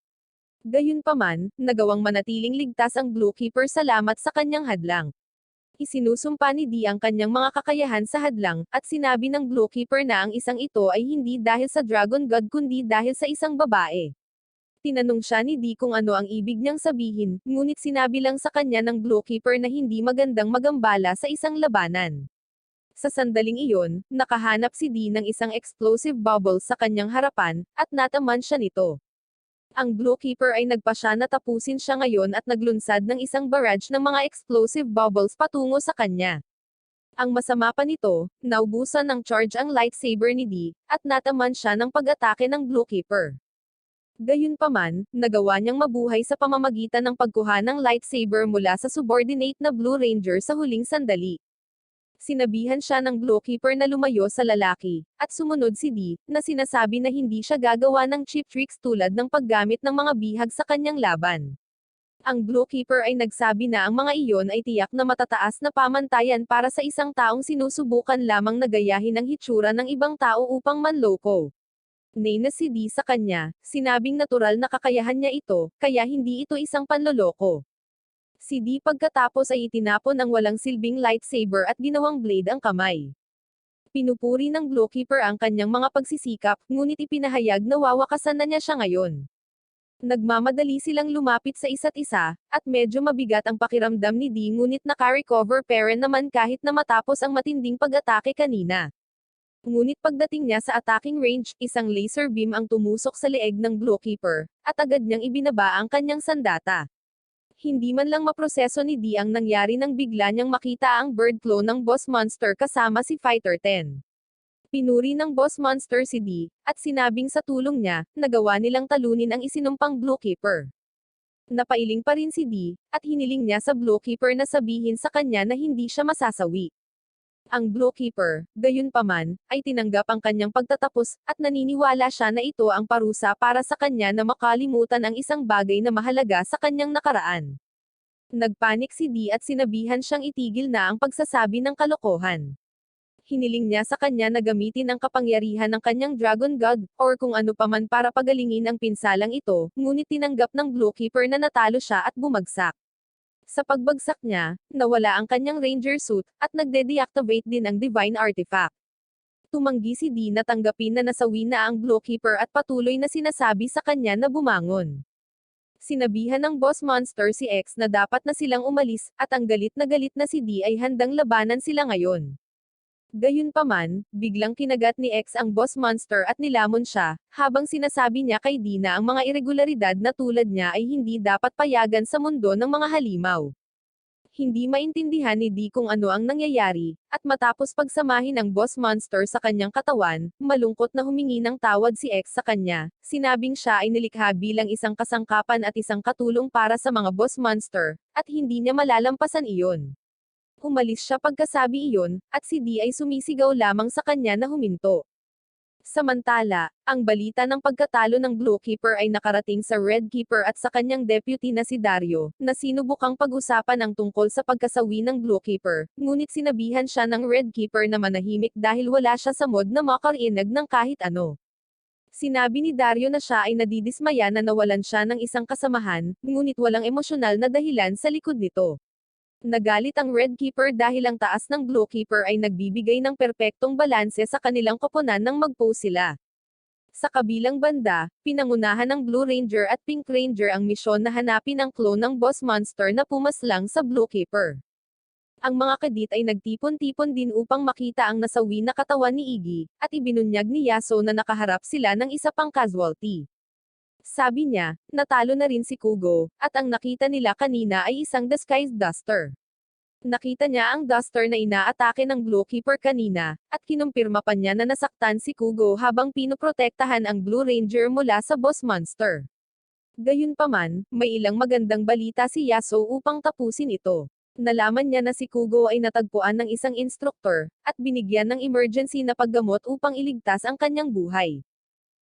Gayunpaman, nagawang manatiling ligtas ang Blue Keeper salamat sa kanyang hadlang. Isinusumpa ni D ang kanyang mga kakayahan sa hadlang, at sinabi ng Blue Keeper na ang isang ito ay hindi dahil sa Dragon God kundi dahil sa isang babae. Tinanong siya ni D kung ano ang ibig niyang sabihin, ngunit sinabi lang sa kanya ng Blue Keeper na hindi magandang magambala sa isang labanan. Sa sandaling iyon, nakahanap si D ng isang explosive bubble sa kanyang harapan, at nataman siya nito. Ang Blue Keeper ay nagpasya na tapusin siya ngayon at naglunsad ng isang barrage ng mga explosive bubbles patungo sa kanya. Ang masama pa nito, naubusan ng charge ang lightsaber ni Dee, at nataman siya ng pag-atake ng Blue Keeper. Gayunpaman, nagawa niyang mabuhay sa pamamagitan ng pagkuha ng lightsaber mula sa subordinate na Blue Ranger sa huling sandali. Sinabihan siya ng Blue Keeper na lumayo sa lalaki, at sumunod si Dee, na sinasabi na hindi siya gagawa ng cheap tricks tulad ng paggamit ng mga bihag sa kanyang laban. Ang Blue Keeper ay nagsabi na ang mga iyon ay tiyak na matataas na pamantayan para sa isang taong sinusubukan lamang na gayahin ang hitsura ng ibang tao upang manloko. Nay na si Dee sa kanya, sinabing natural na kakayahan niya ito, kaya hindi ito isang panloloko. Si Dee pagkatapos ay itinapon ang walang silbing lightsaber at ginawang blade ang kamay. Pinupuri ng Blue Keeper ang kanyang mga pagsisikap, ngunit ipinahayag na wawakasan na niya siya ngayon. Nagmamadali silang lumapit sa isa't isa, at medyo mabigat ang pakiramdam ni Dee ngunit naka-recover pa rin naman kahit na matapos ang matinding pag-atake kanina. Ngunit pagdating niya sa attacking range, isang laser beam ang tumusok sa leeg ng Blue Keeper, at agad niyang ibinaba ang kanyang sandata. Hindi man lang maproseso ni Dee ang nangyari nang bigla niyang makita ang bird claw ng Boss Monster kasama si Fighter 10. Pinuri ng Boss Monster si Dee, at sinabing sa tulong niya, nagawa nilang talunin ang isinumpang Blue Keeper. Napailing pa rin si Dee, at hiniling niya sa Blue Keeper na sabihin sa kanya na hindi siya masasawi. Ang Blue Keeper, gayunpaman, ay tinanggap ang kanyang pagtatapos, at naniniwala siya na ito ang parusa para sa kanya na makalimutan ang isang bagay na mahalaga sa kanyang nakaraan. Nagpanik si Dee at sinabihan siyang itigil na ang pagsasabi ng kalokohan. Hiniling niya sa kanya na gamitin ang kapangyarihan ng kanyang Dragon God, or kung ano paman para pagalingin ang pinsalang ito, ngunit tinanggap ng Blue Keeper na natalo siya at bumagsak. Sa pagbagsak niya, nawala ang kanyang Ranger suit, at nagde-deactivate din ang Divine Artifact. Tumanggi si Dee na tanggapin na nasawi na ang Blue Keeper at patuloy na sinasabi sa kanya na bumangon. Sinabihan ng Boss Monster si X na dapat na silang umalis, at ang galit na si Dee ay handang labanan sila ngayon. Gayunpaman, biglang kinagat ni X ang Boss Monster at nilamon siya, habang sinasabi niya kay Dee na ang mga irregularidad na tulad niya ay hindi dapat payagan sa mundo ng mga halimaw. Hindi maintindihan ni Dee kung ano ang nangyayari, at matapos pagsamahin ang Boss Monster sa kanyang katawan, malungkot na humingi ng tawad si X sa kanya, sinabing siya ay nilikha bilang isang kasangkapan at isang katulong para sa mga Boss Monster, at hindi niya malalampasan iyon. Umalis siya pagkasabi iyon, at si Dee ay sumisigaw lamang sa kanya na huminto. Samantala, ang balita ng pagkatalo ng Blue Keeper ay nakarating sa Red Keeper at sa kanyang deputy na si Dario, na sinubukang pag-usapan ang tungkol sa pagkasawi ng Blue Keeper, ngunit sinabihan siya ng Red Keeper na manahimik dahil wala siya sa mood na makarinig ng kahit ano. Sinabi ni Dario na siya ay nadidismaya na nawalan siya ng isang kasamahan, ngunit walang emosyonal na dahilan sa likod nito. Nagalit ang Red Keeper dahil ang taas ng Blue Keeper ay nagbibigay ng perpektong balanse sa kanilang koponan nang mag-pose sila. Sa kabilang banda, pinangunahan ng Blue Ranger at Pink Ranger ang misyon na hanapin ang clone ng Boss Monster na pumaslang sa Blue Keeper. Ang mga kadit ay nagtipon-tipon din upang makita ang nasawi na katawan ni Iggy, at ibinunyag ni Yasuo na nakaharap sila ng isa pang casualty. Sabi niya, natalo na rin si Kugo, at ang nakita nila kanina ay isang disguised Duster. Nakita niya ang Duster na inaatake ng Blue Keeper kanina, at kinumpirma pa niya na nasaktan si Kugo habang pinoprotektahan ang Blue Ranger mula sa Boss Monster. Gayunpaman, may ilang magandang balita si Yasuo upang tapusin ito. Nalaman niya na si Kugo ay natagpuan ng isang instruktor, at binigyan ng emergency na paggamot upang iligtas ang kanyang buhay.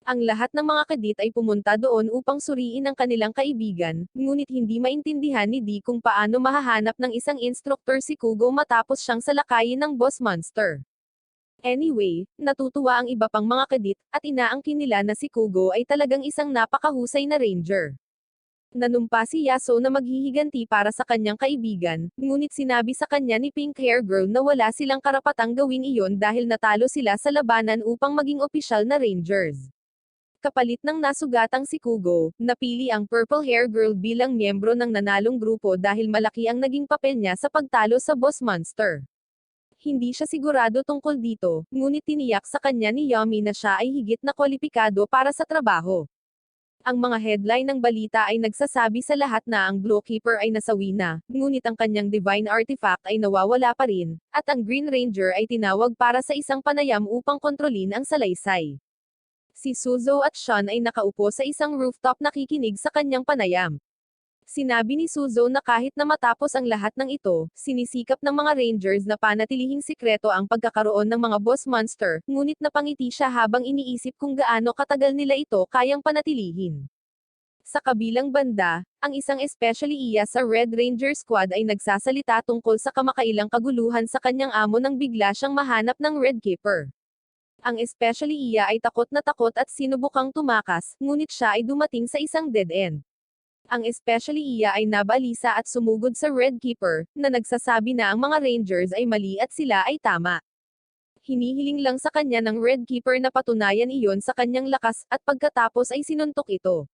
Ang lahat ng mga kadit ay pumunta doon upang suriin ang kanilang kaibigan, ngunit hindi maintindihan ni Dee kung paano mahahanap ng isang instruktor si Kugo matapos siyang salakayin ng Boss Monster. Anyway, natutuwa ang iba pang mga kadit, at inaangkin nila na si Kugo ay talagang isang napakahusay na ranger. Nanumpa si Yasuo na maghihiganti para sa kanyang kaibigan, ngunit sinabi sa kanya ni Pink Hair Girl na wala silang karapatang gawin iyon dahil natalo sila sa labanan upang maging opisyal na rangers. Kapalit ng nasugatang si Kugo, napili ang Purple Hair Girl bilang miyembro ng nanalong grupo dahil malaki ang naging papel niya sa pagtalo sa Boss Monster. Hindi siya sigurado tungkol dito, ngunit tiniyak sa kanya ni Yami na siya ay higit na kwalipikado para sa trabaho. Ang mga headline ng balita ay nagsasabi sa lahat na ang Glowkeeper ay nasawi na, ngunit ang kanyang divine artifact ay nawawala pa rin, at ang Green Ranger ay tinawag para sa isang panayam upang kontrolin ang salaysay. Si Suzo at Sean ay nakaupo sa isang rooftop nakikinig sa kanyang panayam. Sinabi ni Suzo na kahit na matapos ang lahat ng ito, sinisikap ng mga Rangers na panatilihing sikreto ang pagkakaroon ng mga boss monster, ngunit napangiti siya habang iniisip kung gaano katagal nila ito kayang panatilihin. Sa kabilang banda, ang isang especially iya sa Red Ranger Squad ay nagsasalita tungkol sa kamakailang kaguluhan sa kanyang amo nang bigla siyang mahanap ng Red Keeper. Ang especially iya ay takot at sinubukang tumakas, ngunit siya ay dumating sa isang dead end. Ang especially iya ay nabalisa at sumugod sa Red Keeper, na nagsasabi na ang mga Rangers ay mali at sila ay tama. Hinihiling lang sa kanya ng Red Keeper na patunayan iyon sa kanyang lakas, at pagkatapos ay sinuntok ito.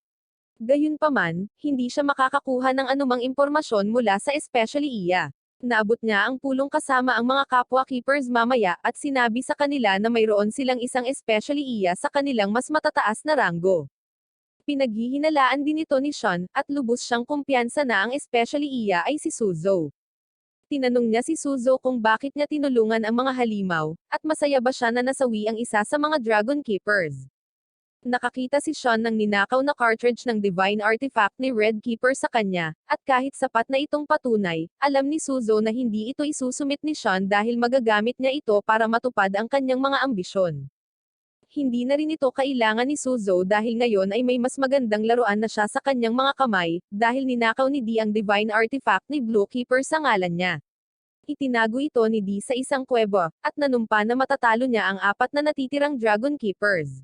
Gayunpaman, hindi siya makakakuha ng anumang impormasyon mula sa especially iya. Naabot niya ang pulong kasama ang mga kapwa keepers mamaya, at sinabi sa kanila na mayroon silang isang especially iya sa kanilang mas matataas na ranggo. Pinaghihinalaan din ito ni Sean, at lubos siyang kumpiyansa na ang especially iya ay si Suzo. Tinanong niya si Suzo kung bakit niya tinulungan ang mga halimaw, at masaya ba siya na nasawi ang isa sa mga Dragon Keepers. Nakakita si Sean ng ninakaw na cartridge ng Divine Artifact ni Red Keeper sa kanya, at kahit sapat na itong patunay, alam ni Suzo na hindi ito isusumit ni Sean dahil magagamit niya ito para matupad ang kanyang mga ambisyon. Hindi na rin ito kailangan ni Suzo dahil ngayon ay may mas magandang laruan na siya sa kanyang mga kamay, dahil ninakaw ni Dee ang Divine Artifact ni Glowkeeper sa ngalan niya. Itinago ito ni Dee sa isang kuweba, at nanumpa na matatalo niya ang 4 na natitirang Dragon Keepers.